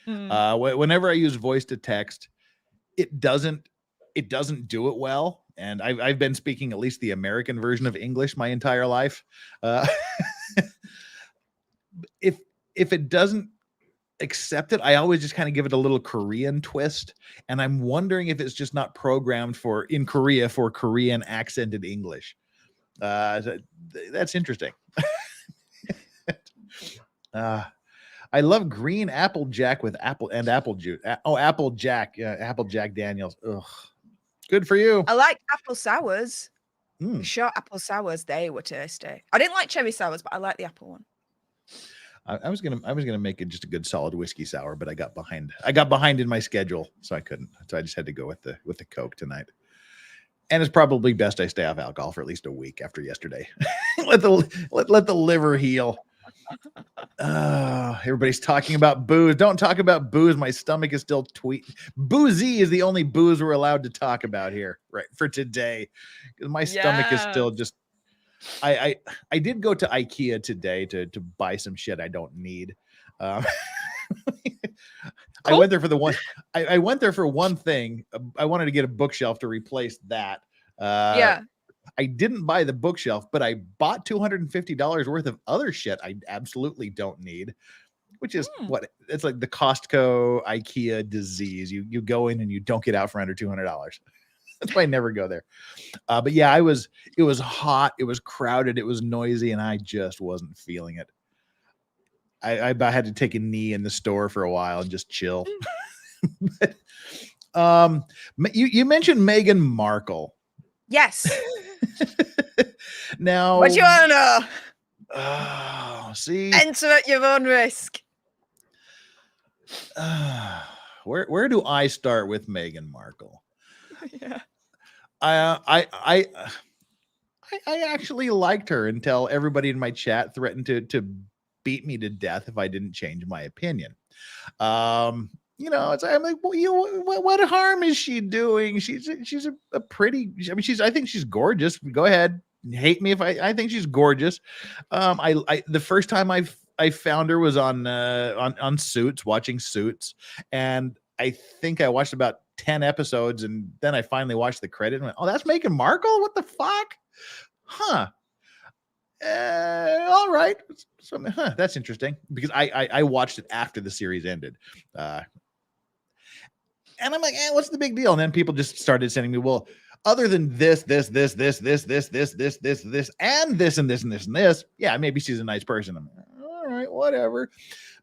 [SPEAKER 1] whenever I use voice to text, it doesn't do it well. And I've been speaking at least the American version of English my entire life. If it doesn't accept it, I always just kind of give it a little Korean twist. And I'm wondering if it's just not programmed in Korea for Korean accented English. That's interesting. I love green apple jack with apple juice. Apple Jack Daniels. Ugh. Good for you.
[SPEAKER 3] I like apple sours. Sure, apple sours, they were tasty. I didn't like cherry sours, but I like the apple one.
[SPEAKER 1] I was gonna make it just a good solid whiskey sour, but I got behind in my schedule, so I couldn't. So I just had to go with the Coke tonight. And it's probably best I stay off alcohol for at least a week after yesterday. let the liver heal. Everybody's talking about booze. Don't talk about booze. My stomach is still tweeting. Boozy is the only booze we're allowed to talk about here, right, for today. Because my stomach is still just. I did go to IKEA today to buy some shit I don't need. Cool. I went there for the one. I went there for one thing. I wanted to get a bookshelf to replace that. I didn't buy the bookshelf, but I bought $250 worth of other shit I absolutely don't need, which is what it's like the Costco IKEA disease. You go in and you don't get out for under $200. That's why I never go there. But yeah, it was hot, it was crowded, it was noisy, and I just wasn't feeling it. I had to take a knee in the store for a while and just chill. You mentioned Meghan Markle.
[SPEAKER 3] Yes.
[SPEAKER 1] Now,
[SPEAKER 3] what do you want to know?
[SPEAKER 1] Oh, see,
[SPEAKER 3] enter at your own risk.
[SPEAKER 1] Where do I start with Meghan Markle?
[SPEAKER 3] Yeah.
[SPEAKER 1] I actually liked her until everybody in my chat threatened to beat me to death if I didn't change my opinion. I'm like, well, what harm is she doing? She's a pretty. I mean, I think she's gorgeous. Go ahead, hate me if I think she's gorgeous. The first time I found her was on Suits, watching Suits, and I think I watched about 10 episodes, and then I finally watched the credit and went, oh, that's Meghan Markle? What the fuck? Huh. All right. So, that's interesting because I watched it after the series ended. And I'm like, what's the big deal? And then people just started sending me, well, other than this, and this, yeah, maybe she's a nice person. I'm like, all right, whatever.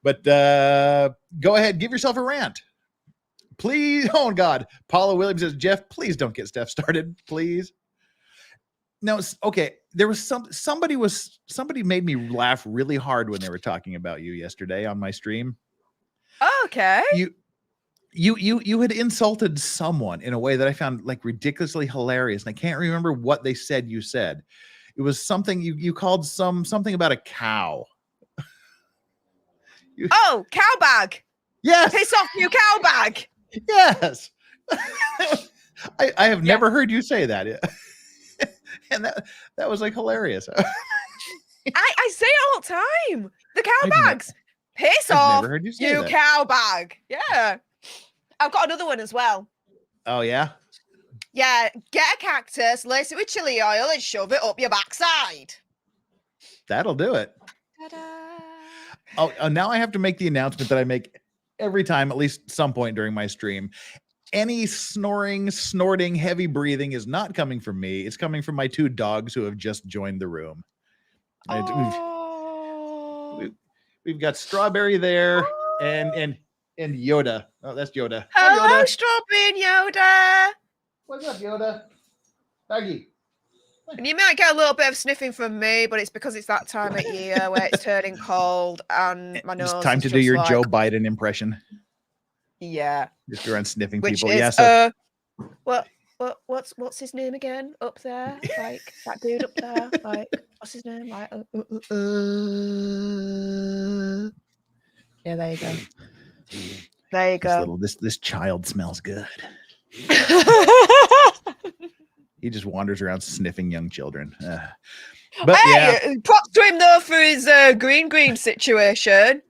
[SPEAKER 1] But go ahead, give yourself a rant. Please. Oh, God. Paula Williams says, Jeff, please don't get Steph started, please. No, okay. There was somebody made me laugh really hard when they were talking about you yesterday on my stream.
[SPEAKER 3] Okay.
[SPEAKER 1] You had insulted someone in a way that I found like ridiculously hilarious, and I can't remember what they said you said. It was something you called something about a cow.
[SPEAKER 3] Oh, cow bag.
[SPEAKER 1] Yes.
[SPEAKER 3] Piss off, you cow bag.
[SPEAKER 1] Yes. I have never heard you say that. And that was like hilarious.
[SPEAKER 3] I say it all the time. The cow bags. Piss
[SPEAKER 1] I've
[SPEAKER 3] off,
[SPEAKER 1] never heard you say
[SPEAKER 3] you
[SPEAKER 1] that.
[SPEAKER 3] cow bag. Yeah. I've got another one as well.
[SPEAKER 1] Oh, yeah?
[SPEAKER 3] Yeah. Get a cactus, lace it with chili oil, and shove it up your backside.
[SPEAKER 1] That'll do it.
[SPEAKER 3] Ta-da.
[SPEAKER 1] Oh, now I have to make the announcement that I make every time, at least some point during my stream. Any snoring, snorting, heavy breathing is not coming from me. It's coming from my two dogs who have just joined the room. We've got Strawberry there and Yoda. Oh, that's Yoda.
[SPEAKER 3] Hello,
[SPEAKER 1] Yoda.
[SPEAKER 3] Strawberry and Yoda.
[SPEAKER 1] What's up, Yoda? Doggy.
[SPEAKER 3] And you might get a little bit of sniffing from me, but it's because it's that time of year where it's turning cold and my nose.
[SPEAKER 1] It's time to do your Joe Biden impression.
[SPEAKER 3] Yeah.
[SPEAKER 1] Just go around sniffing
[SPEAKER 3] Which
[SPEAKER 1] people.
[SPEAKER 3] Is,
[SPEAKER 1] yeah. So...
[SPEAKER 3] what's his name again? Up there, like that dude up there. Like, what's his name? Like, yeah. There you go. There you go.
[SPEAKER 1] This child smells good. He just wanders around sniffing young children. But
[SPEAKER 3] hey, props to him though for his green situation.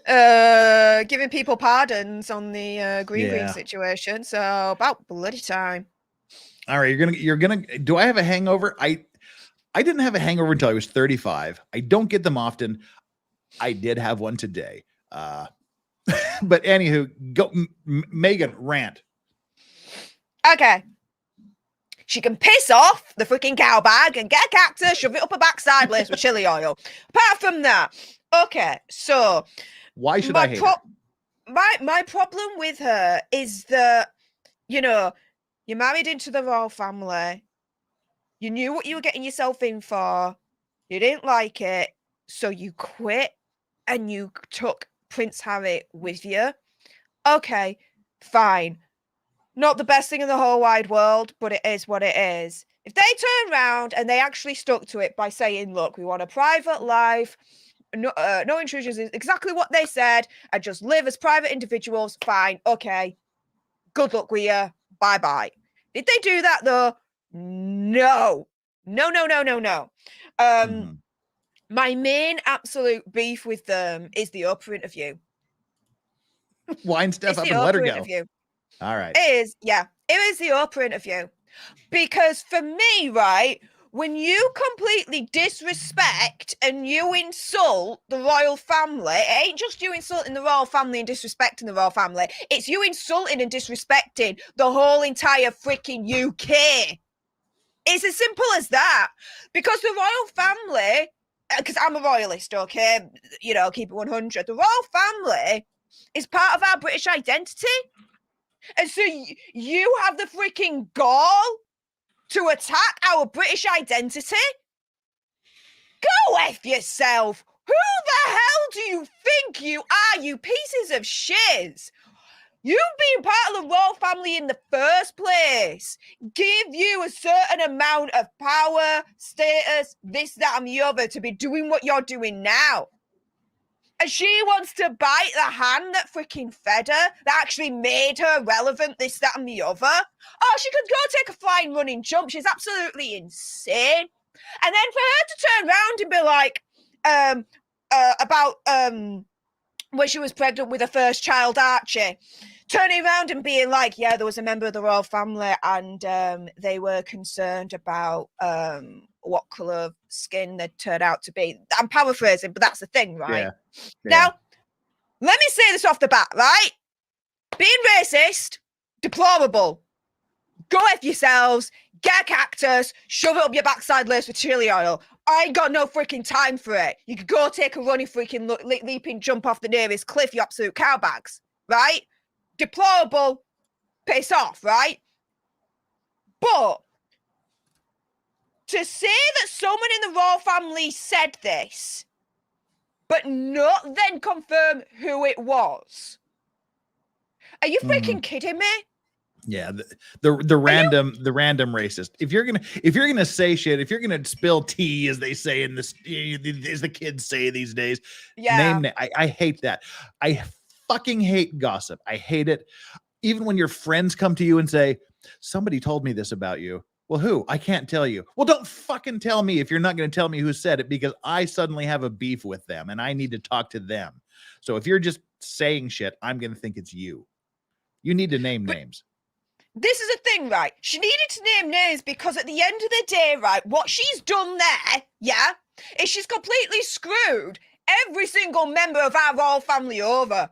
[SPEAKER 3] Giving people pardons on the green situation. So about bloody time.
[SPEAKER 1] All right, you're gonna. Do I have a hangover? I didn't have a hangover until I was 35. I don't get them often. I did have one today. But anywho, go Megan, rant.
[SPEAKER 3] Okay. She can piss off the freaking cow bag and get a cactus, shove it up her backside, laced with chili oil. Apart from that, okay, so
[SPEAKER 1] why should I hate her?
[SPEAKER 3] My problem with her is that, you're married into the royal family. You knew what you were getting yourself in for. You didn't like it, so you quit and you took Prince Harry with you. Okay, fine. Not the best thing in the whole wide world, but it is what it is. If they turn around and they actually stuck to it by saying, look, we want a private life, no intrusions is exactly what they said, and just live as private individuals, fine, okay. Good luck with you. Bye-bye. Did they do that, though? No. No. My main absolute beef with them is the Oprah interview.
[SPEAKER 1] Wind Steph up and let her go.
[SPEAKER 3] Interview.
[SPEAKER 1] All right.
[SPEAKER 3] It is the Oprah interview. Because for me, right, when you completely disrespect and you insult the royal family, it ain't just you insulting the royal family and disrespecting the royal family. It's you insulting and disrespecting the whole entire freaking UK. It's as simple as that. Because the royal family, because I'm a royalist, okay, keep it 100. The royal family is part of our British identity. And so you have the freaking gall to attack our British identity? Go F yourself. Who the hell do you think you are, you pieces of shiz? You being part of the royal family in the first place give you a certain amount of power, status, this, that, and the other to be doing what you're doing now. And she wants to bite the hand that freaking fed her, that actually made her relevant, this, that, and the other. Oh, she could go take a flying running jump. She's absolutely insane. And then for her to turn around and be like, about when she was pregnant with her first child, Archie, turning around and being like, yeah, there was a member of the royal family and they were concerned about what color of skin they turn out to be. I'm paraphrasing, but that's the thing, right?
[SPEAKER 1] Yeah.
[SPEAKER 3] Now, let me say this off the bat, right? Being racist, deplorable. Go F yourselves, get a cactus, shove it up your backside laced with chili oil. I ain't got no freaking time for it. You could go take a running freaking leaping jump off the nearest cliff, you absolute cowbags, right? Deplorable, piss off, right? But to say that someone in the royal family said this, but not then confirm who it was. Are you freaking kidding me?
[SPEAKER 1] Yeah, the random racist. If you're gonna say shit, if you're gonna spill tea, as they say in this, as the kids say these days, I hate that. I fucking hate gossip. I hate it. Even when your friends come to you and say, somebody told me this about you. Well, who? I can't tell you. Well, don't fucking tell me if you're not going to tell me who said it, because I suddenly have a beef with them and I need to talk to them. So if you're just saying shit, I'm going to think it's you. You need to name names.
[SPEAKER 3] This is a thing, right? She needed to name names because at the end of the day, right, what she's done there, yeah, is she's completely screwed every single member of our royal family over.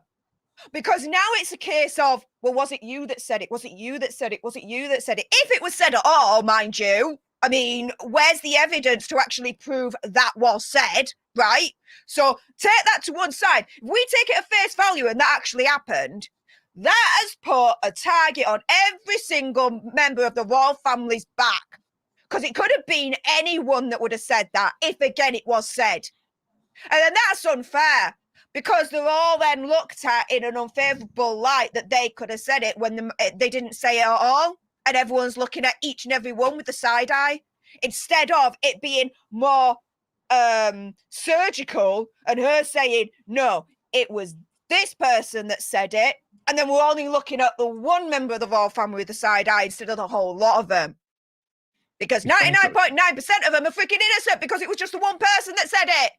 [SPEAKER 3] Because now it's a case of, well, was it you that said it? Was it you that said it? Was it you that said it? If it was said at all, mind you, I mean, where's the evidence to actually prove that was said, right? So take that to one side. If we take it at face value and that actually happened, that has put a target on every single member of the royal family's back. Because it could have been anyone that would have said that, if again it was said. And then that's unfair. Because they're all then looked at in an unfavourable light that they could have said it when they didn't say it at all. And everyone's looking at each and every one with the side eye. Instead of it being more surgical and her saying, no, it was this person that said it. And then we're only looking at the one member of the royal family with the side eye instead of the whole lot of them. Because 99.9% of them are freaking innocent because it was just the one person that said it.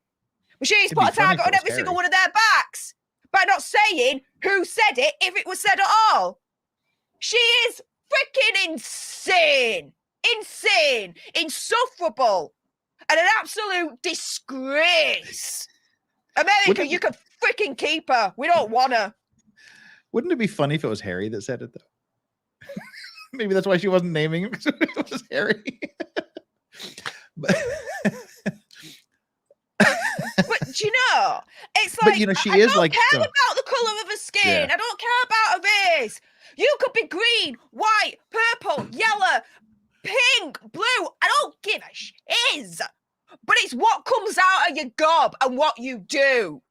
[SPEAKER 3] She's put a target on every single one of their backs by not saying who said it, if it was said at all. She is freaking insane, insufferable, and an absolute disgrace. America, you can freaking keep her. We don't want her.
[SPEAKER 1] Wouldn't it be funny if it was Harry that said it, though? Maybe that's why she wasn't naming him, because it was Harry.
[SPEAKER 3] But you know, it's like,
[SPEAKER 1] she
[SPEAKER 3] I
[SPEAKER 1] is
[SPEAKER 3] don't
[SPEAKER 1] like,
[SPEAKER 3] care about the colour of her skin.
[SPEAKER 1] Yeah.
[SPEAKER 3] I don't care about her race. You could be green, white, purple, yellow, pink, blue. I don't give a shiz. But it's what comes out of your gob and what you do.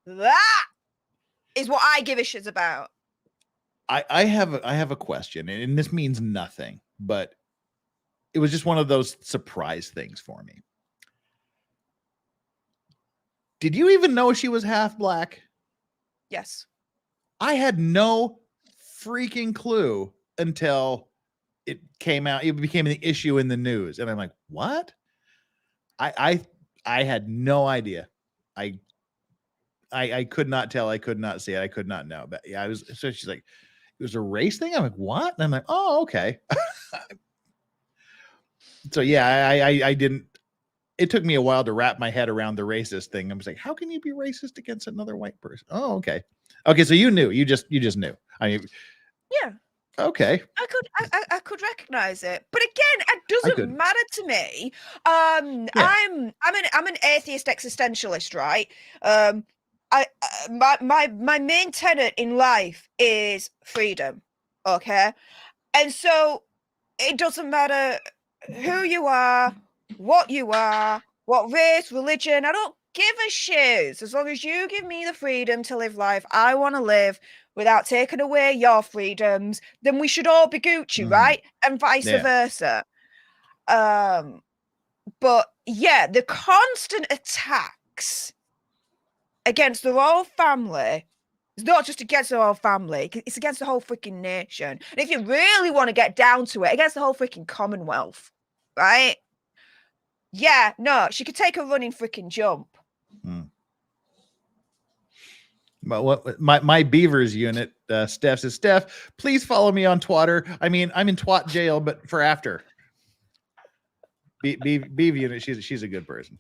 [SPEAKER 3] That is what I give a shiz about.
[SPEAKER 1] I have a question, and this means nothing, but it was just one of those surprise things for me. Did you even know she was half black?
[SPEAKER 3] Yes.
[SPEAKER 1] I had no freaking clue until it came out. It became an issue in the news, and I'm like, "What?" I had no idea. I could not tell. I could not see it. I could not know. But yeah, I was. So she's like, "It was a race thing." I'm like, "What?" And I'm like, "Oh, okay." So yeah, I didn't. It took me a while to wrap my head around the racist thing. I was like, how can you be racist against another white person? Oh, okay. Okay, so you knew. You just knew. I mean,
[SPEAKER 3] yeah.
[SPEAKER 1] Okay.
[SPEAKER 3] I could recognize it. But again, it doesn't matter to me. I'm an atheist existentialist, right? My main tenet in life is freedom. Okay? And so it doesn't matter who you are, what race, religion. I don't give a shit. As long as you give me the freedom to live life I want to live without taking away your freedoms, then we should all be Gucci, right? And vice versa. But yeah, the constant attacks against the royal family is not just against the royal family, it's against the whole freaking nation. And if you really want to get down to it, against the whole freaking Commonwealth, right? Yeah, no, she could take a running freaking jump.
[SPEAKER 1] But what my Beavers unit, Steph says, Steph, please follow me on Twitter. I mean, I'm in twat jail, but for after. Beav unit. She's a good person.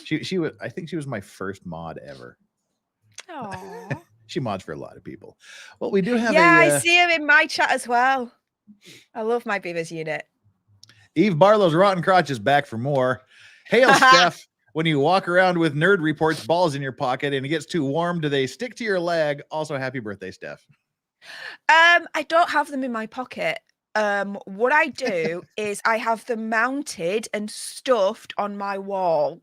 [SPEAKER 1] She was. I think she was my first mod ever.
[SPEAKER 3] Aww.
[SPEAKER 1] She mods for a lot of people. Well, we do have
[SPEAKER 3] I see him in my chat as well. I love my Beavers unit.
[SPEAKER 1] Eve Barlow's Rotten Crotch is back for more. Hail, Steph. When you walk around with Nerd Reports balls in your pocket and it gets too warm, do they stick to your leg? Also, happy birthday, Steph.
[SPEAKER 3] I don't have them in my pocket. What I do is I have them mounted and stuffed on my wall,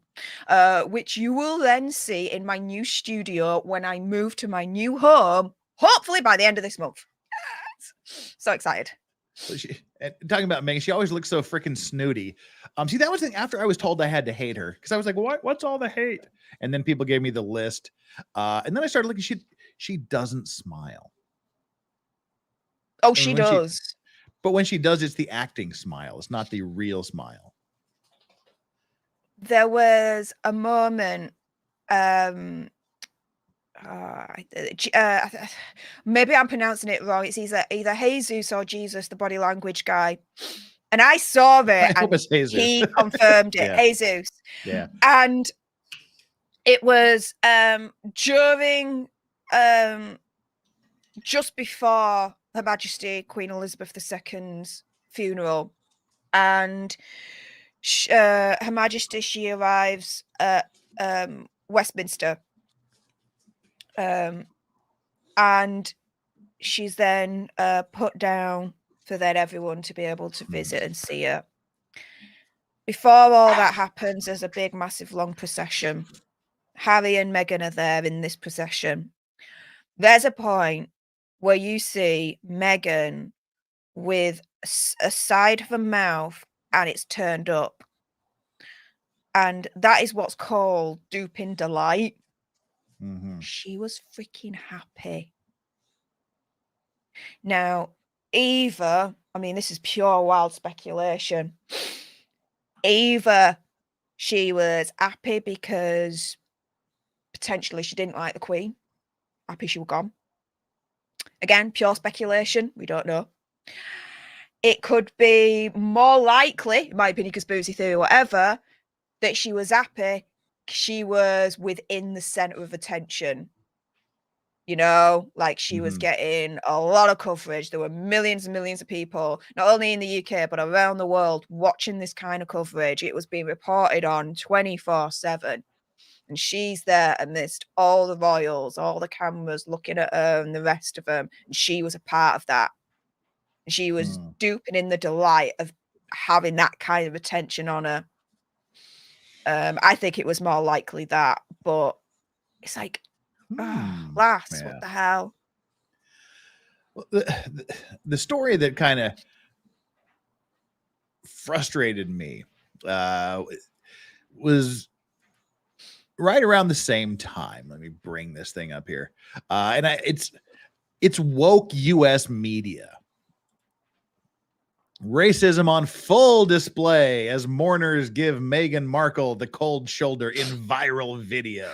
[SPEAKER 3] which you will then see in my new studio when I move to my new home, hopefully by the end of this month. So excited.
[SPEAKER 1] So talking about Meghan, she always looks so freaking snooty. See, that was the thing after I was told I had to hate her because I was like, what's all the hate? And then people gave me the list. And then I started looking, she doesn't smile.
[SPEAKER 3] Oh, she does.
[SPEAKER 1] But when she does, it's the acting smile. It's not the real smile.
[SPEAKER 3] There was a moment, maybe I'm pronouncing it wrong. It's either Jesus or Jesus, the body language guy. And I saw it and he confirmed it. Yeah. Jesus.
[SPEAKER 1] Yeah.
[SPEAKER 3] And it was during just before Her Majesty Queen Elizabeth II's funeral. And Her Majesty, she arrives at Westminster. And she's then put down for then everyone to be able to visit and see her. Before all that happens, there's a big, massive, long procession. Harry and Meghan are there in this procession. There's a point where you see Meghan with a side of her mouth and it's turned up. And that is what's called duping delight.
[SPEAKER 1] Mm-hmm.
[SPEAKER 3] She was freaking happy. Now, either, I mean, this is pure wild speculation. Either she was happy because potentially she didn't like the Queen. Happy she was gone. Again, pure speculation. We don't know. It could be more likely, in my opinion, because Boozy theory or whatever, that she was happy. She was within the center of attention. You know, like she was getting a lot of coverage. There were millions and millions of people, not only in the UK, but around the world watching this kind of coverage. It was being reported on 24/7. And she's there amidst all the royals, all the cameras looking at her and the rest of them. And she was a part of that. And she was duping in the delight of having that kind of attention on her. I think it was more likely that, but it's like, lass, what the hell?
[SPEAKER 1] Well, the story that kind of frustrated me was right around the same time. Let me bring this thing up here. And it's woke US media. Racism on full display as mourners give Meghan Markle the cold shoulder in viral video.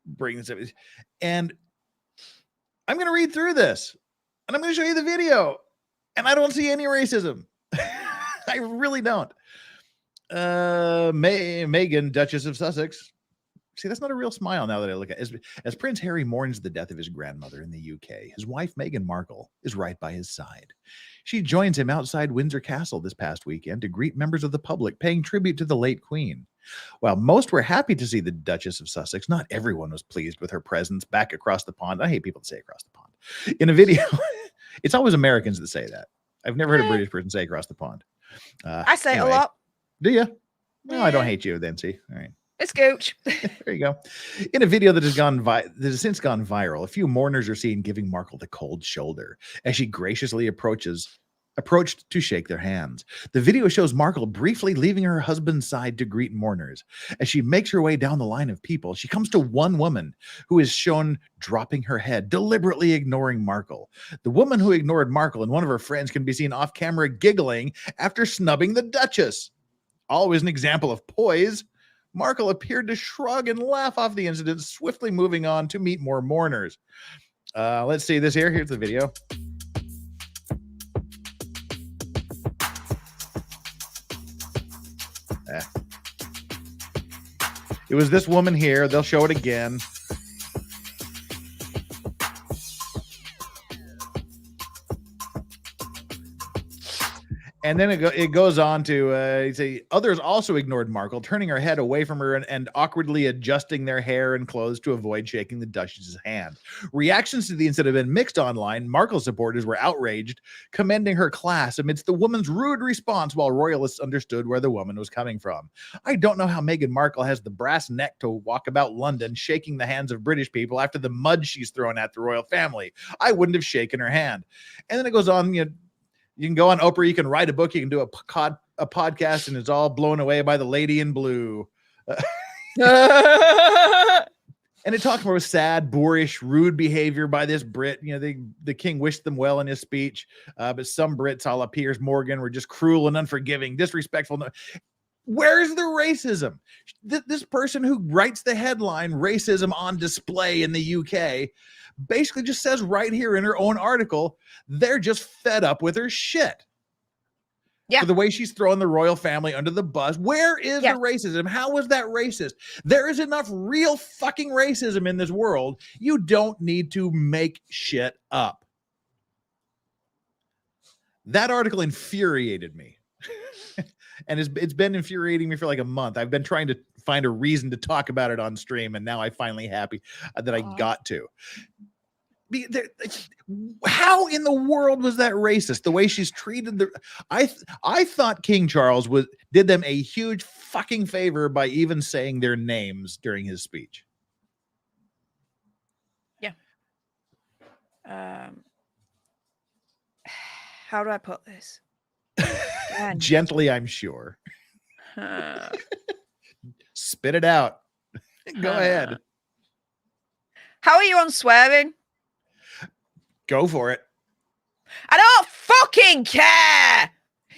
[SPEAKER 1] Bring this up. And I'm going to read through this and I'm going to show you the video. And I don't see any racism. I really don't. Meghan, Duchess of Sussex. See, that's not a real smile now that I look at it. As Prince Harry mourns the death of his grandmother in the UK, his wife, Meghan Markle, is right by his side. She joins him outside Windsor Castle this past weekend to greet members of the public, paying tribute to the late Queen. While most were happy to see the Duchess of Sussex, not everyone was pleased with her presence back across the pond. I hate people that say across the pond. In a video, it's always Americans that say that. I've never heard a British person say across the pond.
[SPEAKER 3] I say it a lot.
[SPEAKER 1] Do you? Well, I don't hate you then, see? All right.
[SPEAKER 3] It's gooch.
[SPEAKER 1] There you go. In a video that has since gone viral, a few mourners are seen giving Markle the cold shoulder as she graciously approached to shake their hands. The video shows Markle briefly leaving her husband's side to greet mourners. As she makes her way down the line of people, she comes to one woman who is shown dropping her head, deliberately ignoring Markle. The woman who ignored Markle and one of her friends can be seen off camera giggling after snubbing the Duchess. Always an example of poise. Markle appeared to shrug and laugh off the incident, swiftly moving on to meet more mourners. Let's see this here. Here's the video. It was this woman here. They'll show it again. And then it goes on to say others also ignored Markle, turning her head away from her and awkwardly adjusting their hair and clothes to avoid shaking the Duchess's hand. Reactions to the incident have been mixed online. Markle supporters were outraged, commending her class amidst the woman's rude response, while royalists understood where the woman was coming from. I don't know how Meghan Markle has the brass neck to walk about London shaking the hands of British people after the mud she's thrown at the royal family. I wouldn't have shaken her hand. And then it goes on, you can go on Oprah, you can write a book, you can do a podcast, and it's all blown away by the lady in blue. And it talks about sad, boorish, rude behavior by this Brit. The king wished them well in his speech, but some Brits, a la Piers Morgan, were just cruel and unforgiving, disrespectful. Where's the racism? This person who writes the headline, "Racism on Display in the UK," basically just says right here in her own article, they're just fed up with her shit. Yeah. For the way she's throwing the royal family under the bus. Where is the racism? How was that racist? There is enough real fucking racism in this world. You don't need to make shit up. That article infuriated me. And it's been infuriating me for like a month. I've been trying to find a reason to talk about it on stream, and now I'm finally happy that I got to. How in the world was that racist? The way she's treated I thought King Charles did them a huge fucking favor by even saying their names during his speech.
[SPEAKER 3] Yeah. How do I put this?
[SPEAKER 1] Gently, I'm sure. Spit it out. Go ahead.
[SPEAKER 3] How are you on swearing?
[SPEAKER 1] Go for it.
[SPEAKER 3] I don't fucking care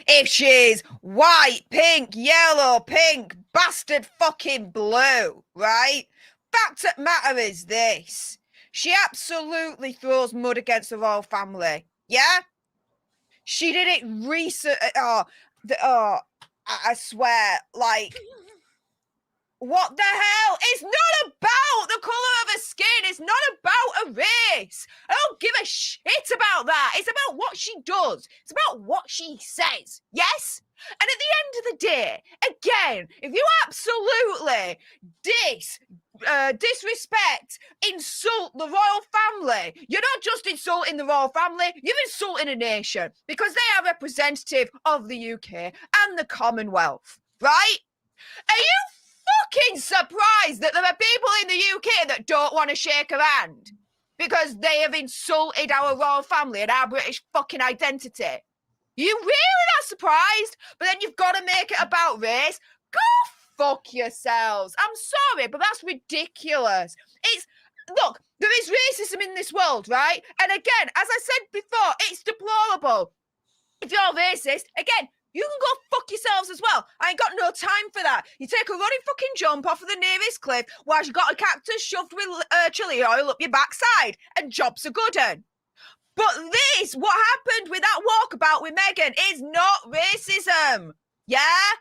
[SPEAKER 3] if she's white, pink, yellow, pink, bastard fucking blue, right? Fact of the matter is this. She absolutely throws mud against the royal family. Yeah? She did it recent. I swear, like, what the hell? It's not about the color of her skin. It's not about a race. I don't give a shit about that. It's about what she does. It's about what she says. Yes? And at the end of the day, again, if you absolutely disrespect, insult the royal family, you're not just insulting the royal family, you're insulting a nation, because they are representative of the UK and the Commonwealth, right? Are you fucking surprised that there are people in the UK that don't want to shake her hand because they have insulted our royal family and our British fucking identity? You really not surprised? But then you've got to make it about race? Go fuck yourselves. I'm sorry, but that's ridiculous. Look, there is racism in this world, right? And again, as I said before, it's deplorable. If you're racist, again, you can go fuck yourselves as well. I ain't got no time for that. You take a running fucking jump off of the nearest cliff whilst you got a cactus shoved with chili oil up your backside, and job's a good one. But what happened with that walkabout with Meghan is not racism. Yeah?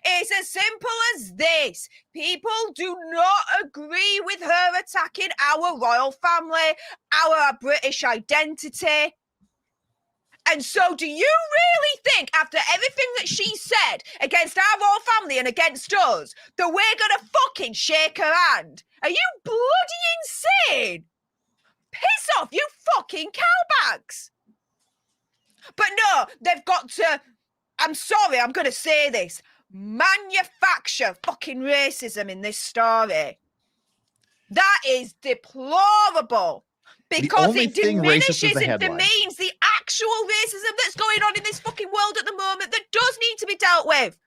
[SPEAKER 3] It's as simple as this. People do not agree with her attacking our royal family, our British identity. And so do you really think, after everything that she said against our royal family and against us, that we're going to fucking shake her hand? Are you bloody insane? Piss off, you fucking cowbags. But no, they've got to, I'm sorry, I'm going to say this, manufacture fucking racism in this story. That is deplorable. Because it diminishes, it demeans the actual racism that's going on in this fucking world at the moment that does need to be dealt with.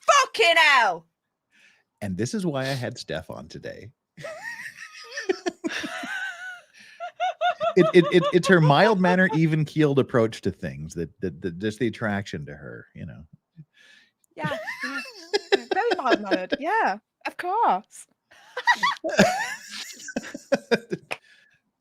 [SPEAKER 3] Fucking hell.
[SPEAKER 1] And this is why I had Steph on today. It's her mild manner, even keeled approach to things that just the attraction to her, you know.
[SPEAKER 3] Yeah. Very mild mannered. Yeah, of course.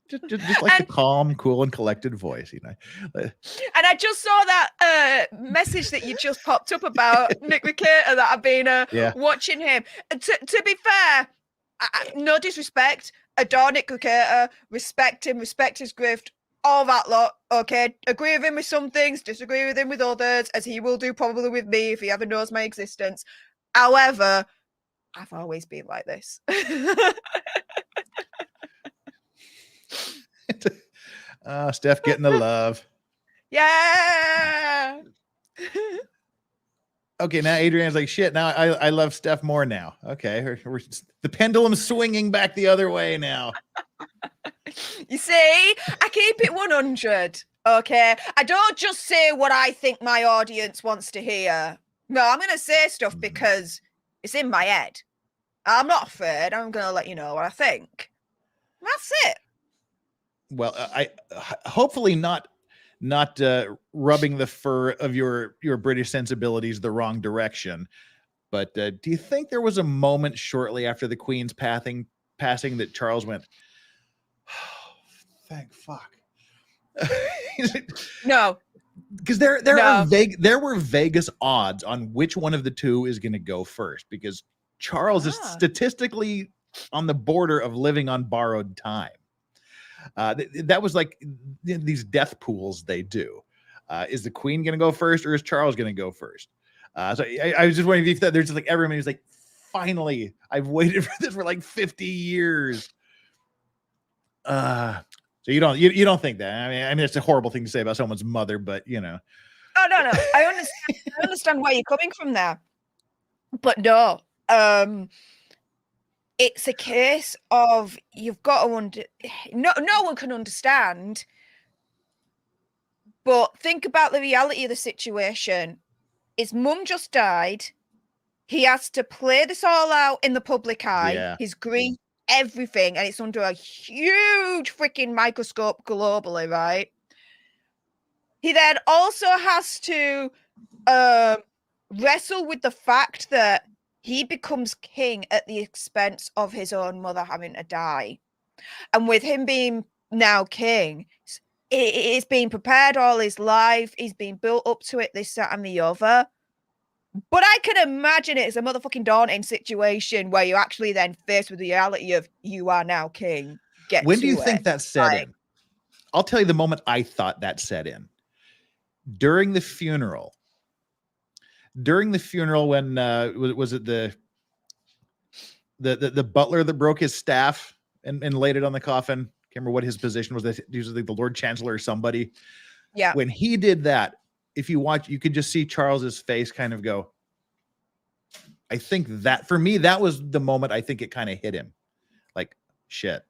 [SPEAKER 1] Just like the calm, cool, and collected voice, you know.
[SPEAKER 3] And I just saw that message that you just popped up about Nick Rekieta that I've been watching him. And to be fair, no disrespect, adore Nick Rekieta, respect him, respect his grift, all that lot. Okay, agree with him with some things, disagree with him with others, as he will do probably with me if he ever knows my existence. However, I've always been like this.
[SPEAKER 1] Steph getting the love.
[SPEAKER 3] Yeah.
[SPEAKER 1] Okay, now Adrian's like, shit, now I love Steph more now. Okay, the pendulum's swinging back the other way now.
[SPEAKER 3] You see, I keep it 100, okay? I don't just say what I think my audience wants to hear. No, I'm going to say stuff because it's in my head. I'm not afraid. I'm going to let you know what I think. That's it.
[SPEAKER 1] Well, I hopefully not rubbing the fur of your British sensibilities the wrong direction. But do you think there was a moment shortly after the Queen's passing that Charles went, oh, thank fuck?
[SPEAKER 3] No,
[SPEAKER 1] because there were Vegas odds on which one of the two is going to go first, because Charles is statistically on the border of living on borrowed time. That was like these death pools they do. Is the Queen going to go first, or is Charles going to go first? So I was just wondering if there's just like everyone who's like, finally, I've waited for this for like 50 years. So you don't think that? I mean, it's a horrible thing to say about someone's mother, but you know.
[SPEAKER 3] Oh no, I understand where you're coming from there, but no, it's a case of you've got to no one can understand, but think about the reality of the situation. His mum just died. He has to play this all out in the public eye. His grief, everything, and it's under a huge freaking microscope globally, right? He then also has to wrestle with the fact that he becomes king at the expense of his own mother having to die. And with him being now king, it's been prepared all his life. He's been built up to it, this, that, and the other. But I can imagine it's a motherfucking daunting situation where you're actually then faced with the reality of you are now king.
[SPEAKER 1] When do you think that set in? I'll tell you the moment I thought that set in. During the funeral. When was it the butler that broke his staff and laid it on the coffin? Can't remember what his position was. Usually the Lord Chancellor or somebody.
[SPEAKER 3] Yeah.
[SPEAKER 1] When he did that, if you watch, you could just see Charles's face kind of go. I think that for me, that was the moment I think it kind of hit him. Like, shit.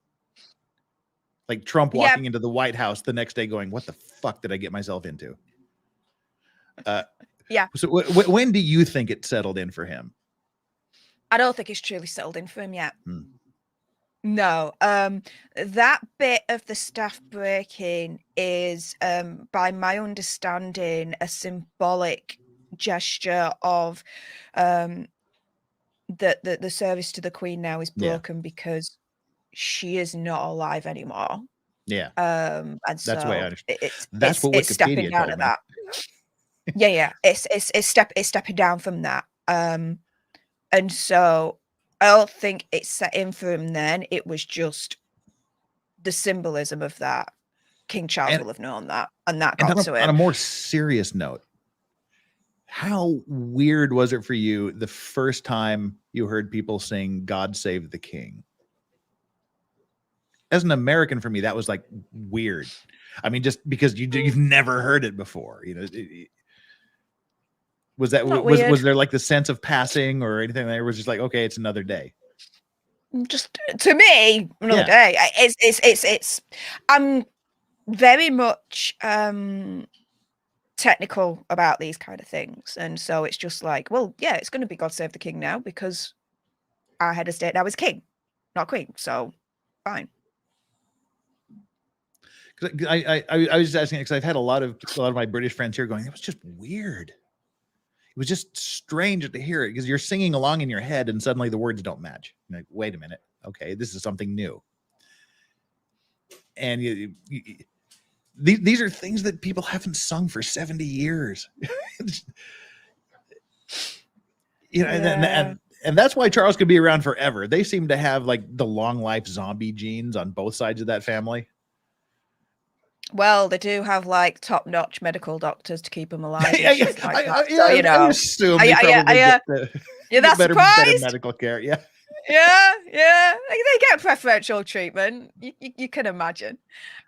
[SPEAKER 1] Like Trump walking into the White House the next day going, what the fuck did I get myself into? So when do you think it settled in for him?
[SPEAKER 3] I don't think it's truly settled in for him yet. No. That bit of the staff breaking is, by my understanding, a symbolic gesture of the service to the Queen now is broken because she is not alive anymore.
[SPEAKER 1] Yeah.
[SPEAKER 3] And
[SPEAKER 1] that's
[SPEAKER 3] so
[SPEAKER 1] the way I understand.
[SPEAKER 3] That's what Wikipedia stepping down of that. Yeah. It's stepping down from that. And so I don't think it's set in for him then. It was just the symbolism of that. King Charles will have known that, and that got to him.
[SPEAKER 1] On a more serious note, how weird was it for you the first time you heard people sing "God Save the King"? As an American, for me, that was like weird. I mean, just because you've never heard it before, you know. Was there like the sense of passing or anything? There was just like, okay, it's another day.
[SPEAKER 3] Just to me, another day. It's. I'm very much technical about these kind of things, and so it's just like, well, yeah, it's going to be God Save the King now because our head of state now is king, not queen. So fine.
[SPEAKER 1] I was just asking because I've had a lot of my British friends here going, it was just weird. It was just strange to hear it because you're singing along in your head and suddenly the words don't match. You're like, wait a minute. Okay, this is something new. and these are things that people haven't sung for 70 years. And that's why Charles could be around forever. They seem to have like the long life zombie genes on both sides of that family.
[SPEAKER 3] Well, they do have like top-notch medical doctors to keep them alive.
[SPEAKER 1] I assume they probably get better medical care. Yeah.
[SPEAKER 3] Yeah. They get preferential treatment. You can imagine.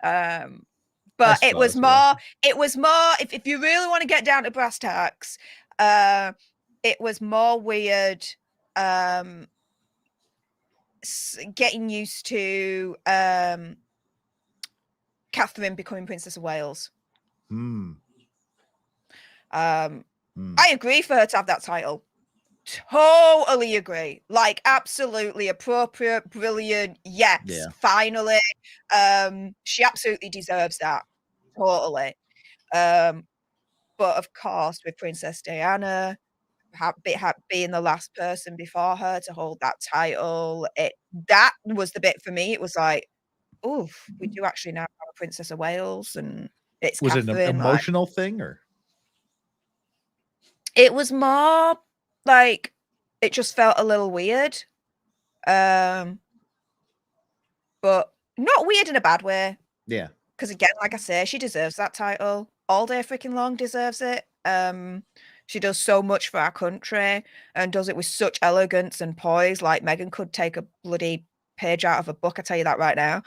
[SPEAKER 3] But it was more, if you really want to get down to brass tacks, it was more weird getting used to Catherine becoming Princess of Wales. I agree for her to have that title. Totally agree. Like, absolutely appropriate, brilliant. Yes, finally. She absolutely deserves that. Totally. But of course, with Princess Diana being the last person before her to hold that title, that was the bit for me. It was like, oh, we do actually now have a Princess of Wales, and it's
[SPEAKER 1] was
[SPEAKER 3] Catherine,
[SPEAKER 1] it an emotional thing, or
[SPEAKER 3] it was more like it just felt a little weird, but not weird in a bad way.
[SPEAKER 1] Yeah,
[SPEAKER 3] because again, like I say, she deserves that title all day freaking long. Deserves it. She does so much for our country and does it with such elegance and poise. Like Meghan could take a bloody page out of a book. I tell you that right now.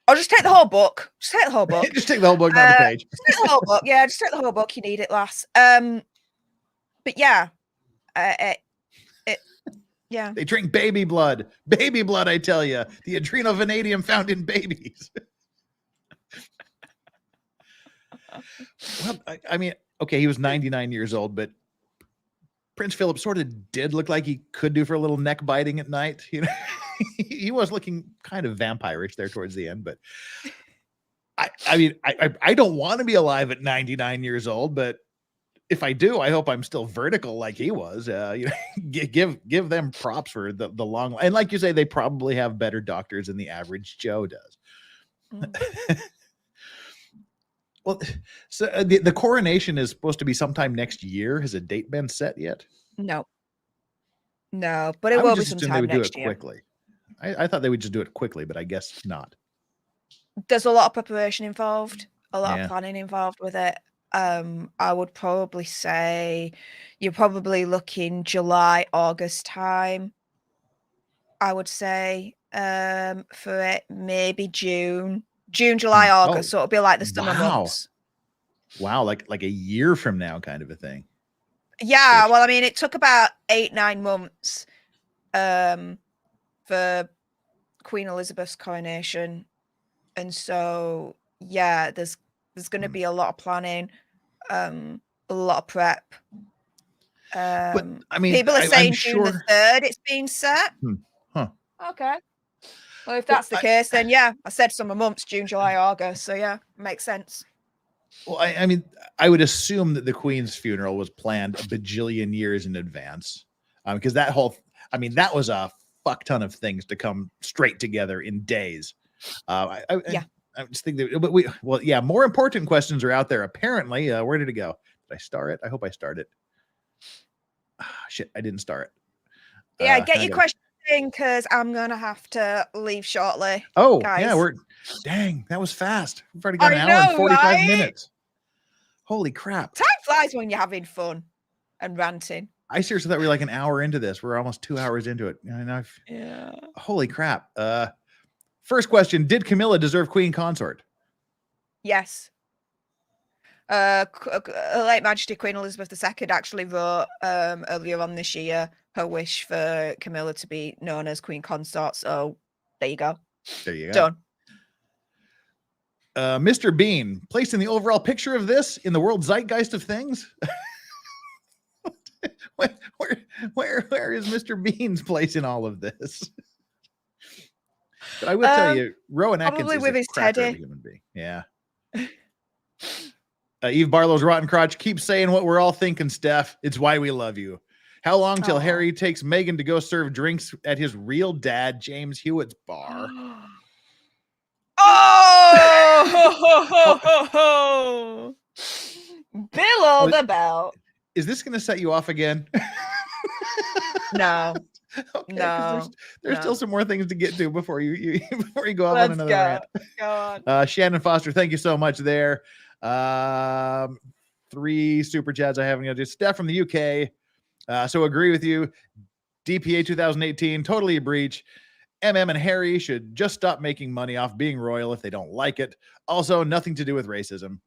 [SPEAKER 3] Or just take the whole book. Just take the whole book.
[SPEAKER 1] Just take the whole book, not the page.
[SPEAKER 3] Just take the whole book. Yeah, just take the whole book. You need it, lass. But yeah, yeah.
[SPEAKER 1] They drink baby blood. Baby blood, I tell you. The adrenal vanadium found in babies. Well, I mean, okay, he was 99 years old, but Prince Philip sort of did look like he could do for a little neck biting at night. You know, he was looking kind of vampirish there towards the end. But I mean, I don't want to be alive at 99 years old, but if I do, I hope I'm still vertical like he was. You know, give them props for the long. And like you say, they probably have better doctors than the average Joe does. Well, so the coronation is supposed to be sometime next year. Has a date been set yet?
[SPEAKER 3] No, but it will be sometime next year.
[SPEAKER 1] Quickly. I thought they would just do it quickly, but I guess not.
[SPEAKER 3] There's a lot of preparation involved, a lot of planning involved with it. I would probably say you're probably looking July, August time. I would say for it, maybe June, July, August. So it'll be like the summer months.
[SPEAKER 1] Wow, like a year from now, kind of a thing.
[SPEAKER 3] Yeah, well, I mean, it took about 8-9 months for Queen Elizabeth's coronation, and so yeah, there's going to be a lot of planning, a lot of prep.
[SPEAKER 1] But I mean,
[SPEAKER 3] people are saying June the 3rd it's being set. Okay. Well, if that's the case, then yeah, I said summer months, June, July, August. So yeah, makes sense.
[SPEAKER 1] Well, I mean, I would assume that the Queen's funeral was planned a bajillion years in advance, because that was a fuck ton of things to come straight together in days. I just think that, but more important questions are out there. Apparently, where did it go? Did I star it? I hope I starred it. Shit, I didn't star it.
[SPEAKER 3] Yeah, get your question in, because I'm gonna have to leave shortly.
[SPEAKER 1] Oh,
[SPEAKER 3] guys.
[SPEAKER 1] Yeah, dang, that was fast. We've already got an hour and 45 minutes. Holy crap.
[SPEAKER 3] Time flies when you're having fun and ranting.
[SPEAKER 1] I seriously thought we were like an hour into this. We're almost 2 hours into it.
[SPEAKER 3] Yeah.
[SPEAKER 1] Holy crap. First question, did Camilla deserve Queen Consort?
[SPEAKER 3] Yes. Her late Majesty Queen Elizabeth II actually wrote earlier on this year her wish for Camilla to be known as Queen Consort. So there you go.
[SPEAKER 1] There you go.
[SPEAKER 3] Done.
[SPEAKER 1] Mr. Bean, placed in the overall picture of this in the world zeitgeist of things. Where is Mr. Bean's place in all of this? But I will tell you, Rowan Atkins is a cracker of a human being. Yeah. Eve Barlow's Rotten Crotch keeps saying what we're all thinking, Steph. It's why we love you. How long till Harry takes Meghan to go serve drinks at his real dad, James Hewitt's bar?
[SPEAKER 3] Oh, below the belt.
[SPEAKER 1] Is this going to set you off again?
[SPEAKER 3] No,
[SPEAKER 1] Okay, 'cause
[SPEAKER 3] no.
[SPEAKER 1] there's still some more things to get to before you before you go off on
[SPEAKER 3] Let's
[SPEAKER 1] another
[SPEAKER 3] go.
[SPEAKER 1] rant.
[SPEAKER 3] Go on.
[SPEAKER 1] Shannon Foster, thank you so much there. 3 super chats I haven't got to do. Steph from the UK. So agree with you. DPA 2018, totally a breach. MM and Harry should just stop making money off being royal if they don't like it. Also, nothing to do with racism.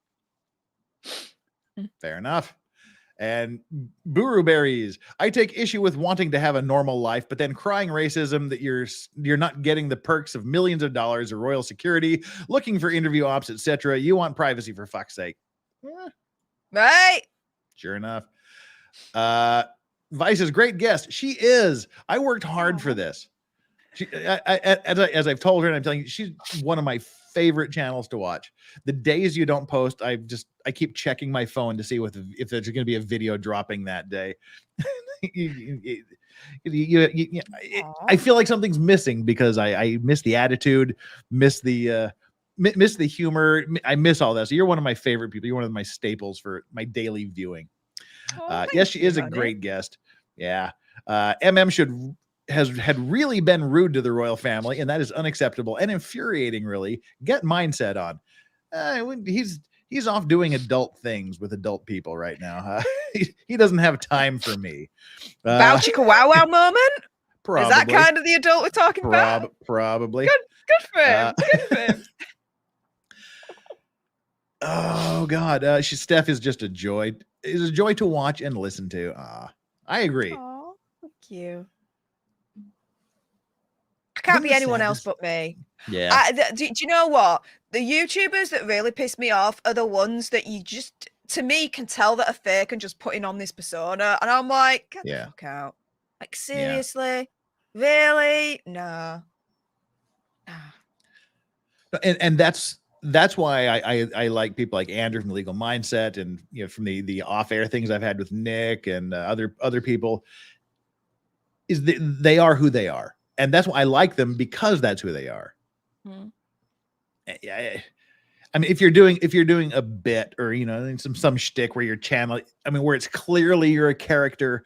[SPEAKER 1] Fair enough. And Buru Berries, I take issue with wanting to have a normal life, but then crying racism that you're not getting the perks of millions of dollars of royal security, looking for interview ops, etc. You want privacy for fuck's sake.
[SPEAKER 3] Right.
[SPEAKER 1] Sure enough. Vice's great guest. She is. I worked hard for this. As I've told her, and I'm telling you, she's one of my favorite channels to watch. The days you don't post, I keep checking my phone to see if there's going to be a video dropping that day. I feel like something's missing because I miss the attitude, miss the humor. I miss all that. So you're one of my favorite people. You're one of my staples for my daily viewing. Yes, she is a great guest. Yeah. MM had really been rude to the royal family, and that is unacceptable and infuriating. Really, get mindset on. He's off doing adult things with adult people right now. He doesn't have time for me.
[SPEAKER 3] Bow chicka wow wow moment.
[SPEAKER 1] Probably.
[SPEAKER 3] Is that kind of the adult we're talking about?
[SPEAKER 1] Probably.
[SPEAKER 3] Good for him. Good for him.
[SPEAKER 1] Oh God, Steph is just a joy. Is a joy to watch and listen to. I agree.
[SPEAKER 3] Oh, thank you. I can't be anyone else but me.
[SPEAKER 1] Yeah.
[SPEAKER 3] Do you know what? The YouTubers that really piss me off are the ones that you just, to me, can tell that are fake and just putting on this persona. And I'm like, get the fuck out. Like, seriously? Really? No.
[SPEAKER 1] And that's why I like people like Andrew from Legal Mindset, and from the off-air things I've had with Nick and other people, is they are who they are. And that's why I like them, because that's who they are. I mean, if you're doing a bit or some shtick where you're channeling, where it's clearly you're a character,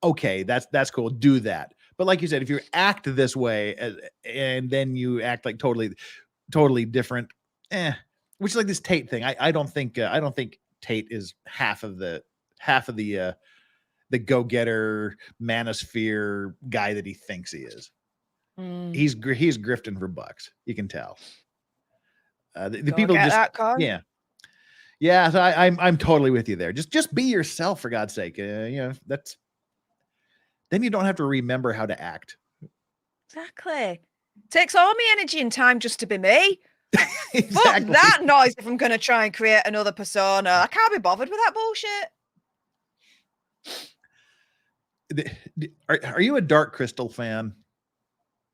[SPEAKER 1] okay, that's cool. Do that. But like you said, if you act this way and then you act like totally different, which is like this Tate thing. I don't think Tate is half of the go-getter manosphere guy that he thinks he is. He's grifting for bucks. You can tell. The people just yeah. So I'm totally with you there. Just be yourself, for God's sake. That's then you don't have to remember how to act.
[SPEAKER 3] Exactly. Takes all my energy and time just to be me.
[SPEAKER 1] Exactly.
[SPEAKER 3] Fuck that noise if I'm gonna try and create another persona. I can't be bothered with that bullshit.
[SPEAKER 1] Are you a Dark Crystal fan?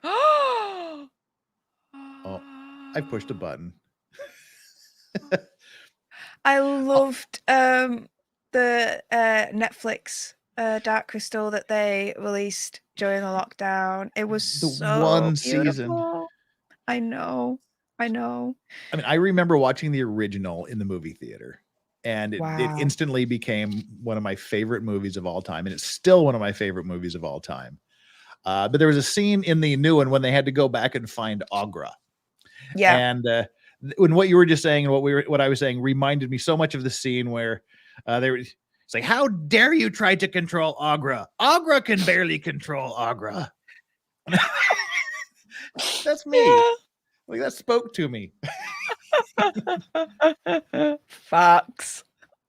[SPEAKER 1] Oh, I pushed a button.
[SPEAKER 3] I loved the Netflix Dark Crystal that they released during the lockdown. It was
[SPEAKER 1] the
[SPEAKER 3] so
[SPEAKER 1] one
[SPEAKER 3] beautiful.
[SPEAKER 1] season.
[SPEAKER 3] I know.
[SPEAKER 1] I remember watching the original in the movie theater, and it instantly became one of my favorite movies of all time, and it's still one of my favorite movies of all time. But there was a scene in the new one when they had to go back and find Agra.
[SPEAKER 3] Yeah.
[SPEAKER 1] And when what you were just saying and what I was saying reminded me so much of the scene where it's like, how dare you try to control Agra? Agra can barely control Agra. That's me. Yeah. Like, that spoke to me.
[SPEAKER 3] Facts.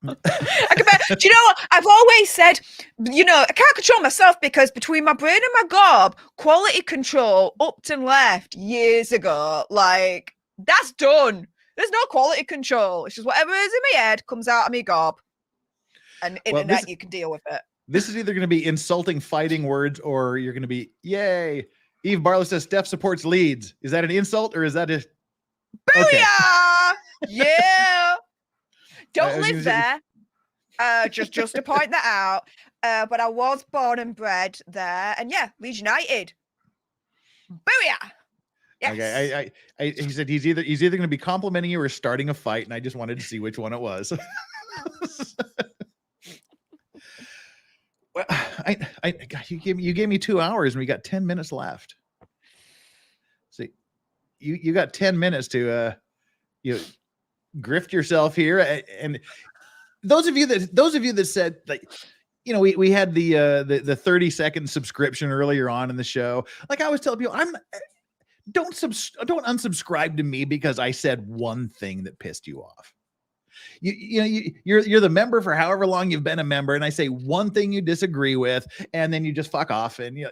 [SPEAKER 3] Do you know what? I've always said, I can't control myself because between my brain and my gob, quality control upped and left years ago. Like, that's done. There's no quality control. It's just whatever is in my head comes out of my gob. And internet, you can deal with it.
[SPEAKER 1] This is either going to be insulting fighting words or you're going to be, yay. Eve Barlow says Steph supports leads. Is that an insult or is that a...
[SPEAKER 3] Booyah! Okay. Yeah. Don't live there. Just to point that out. But I was born and bred there. And yeah, Leeds United. Booyah! Yes.
[SPEAKER 1] Okay, he said he's either going to be complimenting you or starting a fight, and I just wanted to see which one it was. Well, God, you gave me 2 hours, and we got 10 minutes left. See, you got 10 minutes to grift yourself here, and those of you that said, like, you know, we had the 30-second subscription earlier on in the show. Like I was telling people, don't unsubscribe to me because I said one thing that pissed you off. You're the member for however long you've been a member, and I say one thing you disagree with, and then you just fuck off. And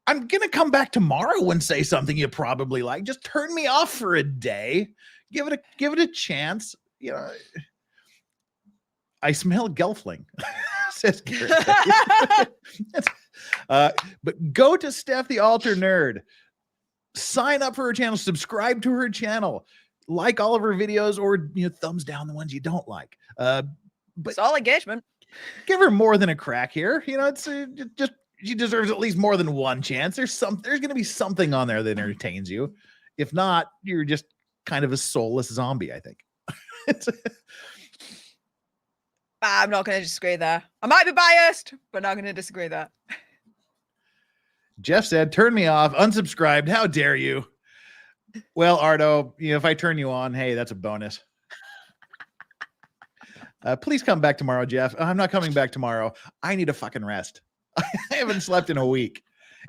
[SPEAKER 1] I'm gonna come back tomorrow and say something you probably like. Just turn me off for a day. Give it a chance. You know, I smell Gelfling. Says Garrett. But go to Steph the Alter Nerd. Sign up for her channel. Subscribe to her channel. Like all of her videos, or thumbs down the ones you don't like. But
[SPEAKER 3] it's all engagement.
[SPEAKER 1] Give her more than a crack here. It's just she deserves at least more than one chance. There's going to be something on there that entertains you. If not, you're just kind of a soulless zombie, I think.
[SPEAKER 3] I'm not going to disagree there. I might be biased, but not going to disagree there.
[SPEAKER 1] Jeff said, "Turn me off, unsubscribed. How dare you?" Well, Ardo, if I turn you on, hey, that's a bonus. Please come back tomorrow, Jeff. I'm not coming back tomorrow. I need a fucking rest. I haven't slept in a week,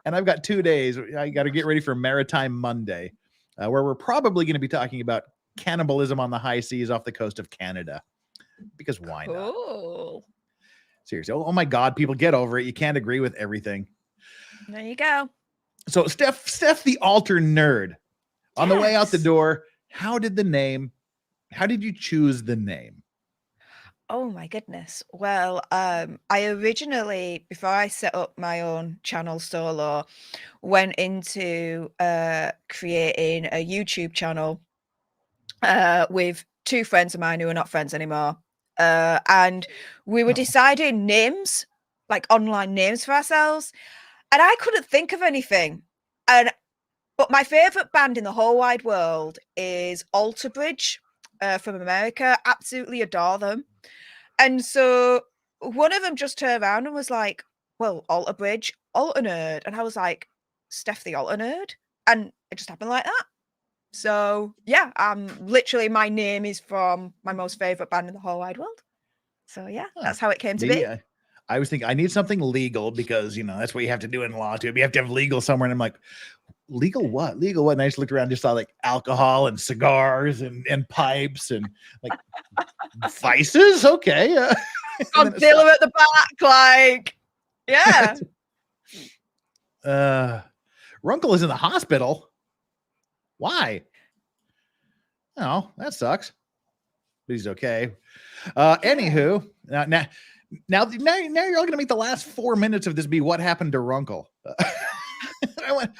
[SPEAKER 1] and I've got 2 days. I got to get ready for Maritime Monday, where we're probably going to be talking about cannibalism on the high seas off the coast of Canada. Because why not?
[SPEAKER 3] Cool.
[SPEAKER 1] Seriously. Oh my God, people, get over it. You can't agree with everything.
[SPEAKER 3] There you go.
[SPEAKER 1] So Steph the Alter Nerd. On the way out the door, how did you choose the name?
[SPEAKER 3] Oh my goodness. Well, I originally, before I set up my own channel solo, went into creating a YouTube channel with two friends of mine who are not friends anymore. And we were deciding names, like online names for ourselves. And I couldn't think of anything. But my favorite band in the whole wide world is Alter Bridge from America. Absolutely adore them. And so one of them just turned around and was like, well, Alter Bridge, Alter Nerd. And I was like, Steph the Alter Nerd? And it just happened like that. So yeah, literally my name is from my most favorite band in the whole wide world. So yeah, that's how it came to be.
[SPEAKER 1] I was thinking I need something legal because that's what you have to do in law too. You have to have legal somewhere. And I'm like, legal what? Legal what? And I just looked around, just saw like alcohol and cigars and pipes and like vices. Okay.
[SPEAKER 3] Godzilla at the back, like, yeah.
[SPEAKER 1] Runkle is in the hospital. Why? Oh, that sucks. But he's okay. Anywho, now you're all going to make the last 4 minutes of this be what happened to Runkle.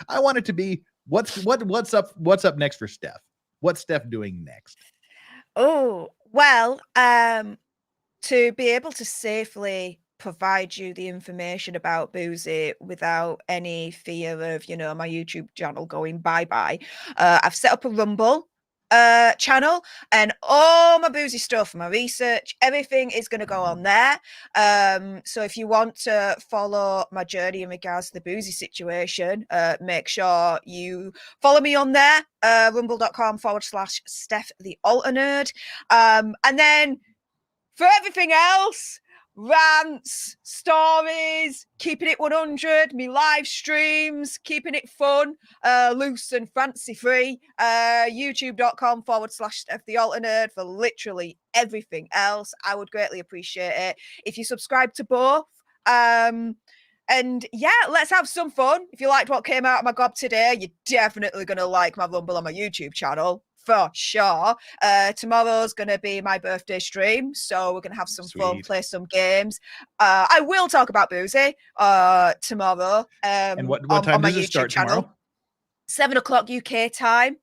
[SPEAKER 1] I want it to be what's up next for Steph. What's Steph doing next?
[SPEAKER 3] Oh, well, to be able to safely provide you the information about Boozy without any fear of, my YouTube channel going bye-bye, I've set up a Rumble channel, and all my Boozy stuff, my research, everything is going to go on there. So if you want to follow my journey in regards to the Boozy situation, make sure you follow me on there, rumble.com/Steph the Alter Nerd. And then for everything else, rants, stories, keeping it 100, me live streams, keeping it fun, loose and fancy free, youtube.com/Steph the Alter Nerd for literally everything else. I would greatly appreciate it if you subscribe to both. And yeah, let's have some fun. If you liked what came out of my gob today, you're definitely going to like my Rumble on my YouTube channel. For sure. Tomorrow's going to be my birthday stream, so we're going to have some fun, play some games. I will talk about Boozy tomorrow.
[SPEAKER 1] And what time does it start tomorrow?
[SPEAKER 3] 7 o'clock UK time.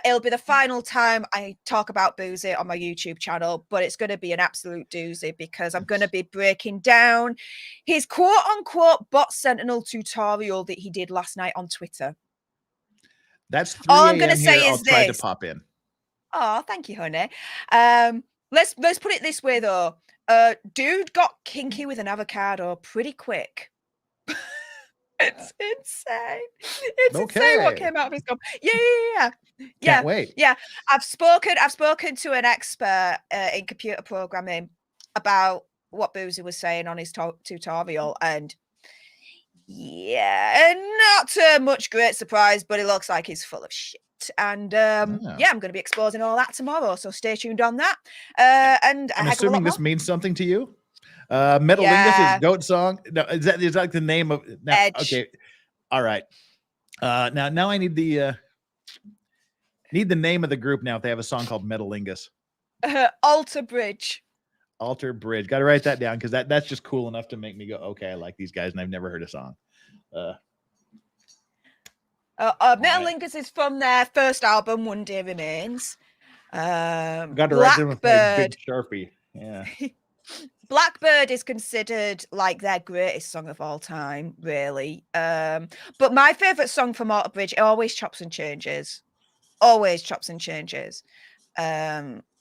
[SPEAKER 3] It'll be the final time I talk about Boozy on my YouTube channel, but it's going to be an absolute doozy because I'm going to be breaking down his quote-unquote bot Sentinel tutorial that he did last night on Twitter.
[SPEAKER 1] That's 3
[SPEAKER 3] All I'm
[SPEAKER 1] a.m.
[SPEAKER 3] gonna
[SPEAKER 1] here.
[SPEAKER 3] say
[SPEAKER 1] I'll
[SPEAKER 3] is
[SPEAKER 1] try to
[SPEAKER 3] this.
[SPEAKER 1] pop in.
[SPEAKER 3] Oh, thank you, honey. Let's put it this way though. Dude got kinky with an avocado pretty quick. It's insane. It's insane what
[SPEAKER 1] Okay.
[SPEAKER 3] came out of his mouth.
[SPEAKER 1] Can't wait.
[SPEAKER 3] Yeah. I've spoken to an expert in computer programming about what Boozy was saying on his tutorial, and yeah, not too much great surprise, but it looks like he's full of shit. And yeah, I'm going to be exposing all that tomorrow, so stay tuned on that. And
[SPEAKER 1] I'm assuming this means something to you. Metalingus
[SPEAKER 3] Yeah.
[SPEAKER 1] is goat song. No, is that like the name of now?
[SPEAKER 3] Edge.
[SPEAKER 1] Okay, all right. Now I need the name of the group now. If they have a song called Metalingus,
[SPEAKER 3] Alter Bridge.
[SPEAKER 1] Alter Bridge. Got to write that down because that's just cool enough to make me go, okay, I like these guys, and I've never heard a song.
[SPEAKER 3] Metalingus is from their first album, One Day Remains.
[SPEAKER 1] Got to write them with my big Sharpie. Yeah.
[SPEAKER 3] Blackbird is considered like their greatest song of all time, really. But my favorite song from Alter Bridge, always chops and changes. Always chops and changes.
[SPEAKER 1] All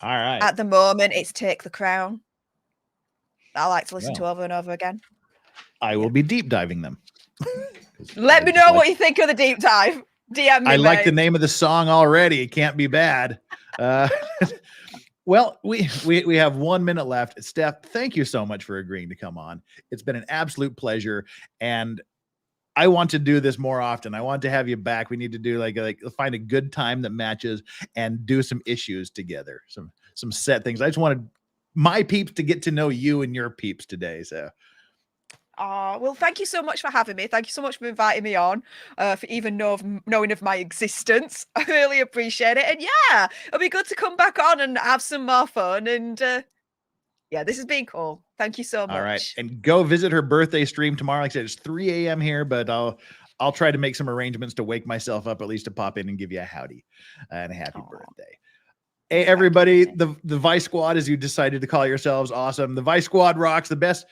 [SPEAKER 1] right.
[SPEAKER 3] At the moment, it's Take the Crown. I like to listen to over and over again.
[SPEAKER 1] I will be deep diving them.
[SPEAKER 3] Let me know what you think of the deep dive. DM me.
[SPEAKER 1] I like the name of the song already. It can't be bad. Well, we have 1 minute left. Steph, thank you so much for agreeing to come on. It's been an absolute pleasure, and I want to do this more often. I want to have you back. We need to do like find a good time that matches and do some issues together. Some set things. I just wanted my peeps to get to know you and your peeps today. So.
[SPEAKER 3] Oh, well, thank you so much for having me. Thank you so much for inviting me on, for even knowing of my existence. I really appreciate it. And yeah, it'll be good to come back on and have some more fun. And yeah, this has been cool. Thank you so much.
[SPEAKER 1] All right. And go visit her birthday stream tomorrow. Like I said, it's 3 a.m. here, but I'll try to make some arrangements to wake myself up, at least to pop in and give you a howdy and a happy birthday. Hey, everybody, the Vice Squad, as you decided to call yourselves, awesome. The Vice Squad rocks. The best.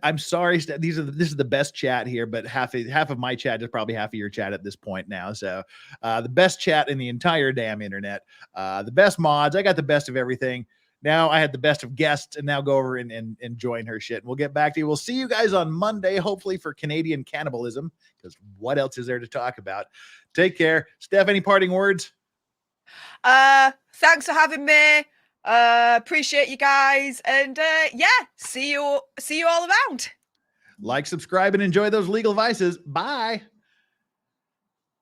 [SPEAKER 1] I'm sorry, this is the best chat here, but half of my chat is probably half of your chat at this point now. So the best chat in the entire damn internet. The best mods. I got the best of everything. Now I had the best of guests, and now go over and join her shit. And we'll get back to you. We'll see you guys on Monday, hopefully for Canadian cannibalism, because what else is there to talk about? Take care. Steph, any parting words?
[SPEAKER 3] Thanks for having me. Appreciate you guys, and yeah, see you all around.
[SPEAKER 1] Like, subscribe, and enjoy those legal vices. Bye.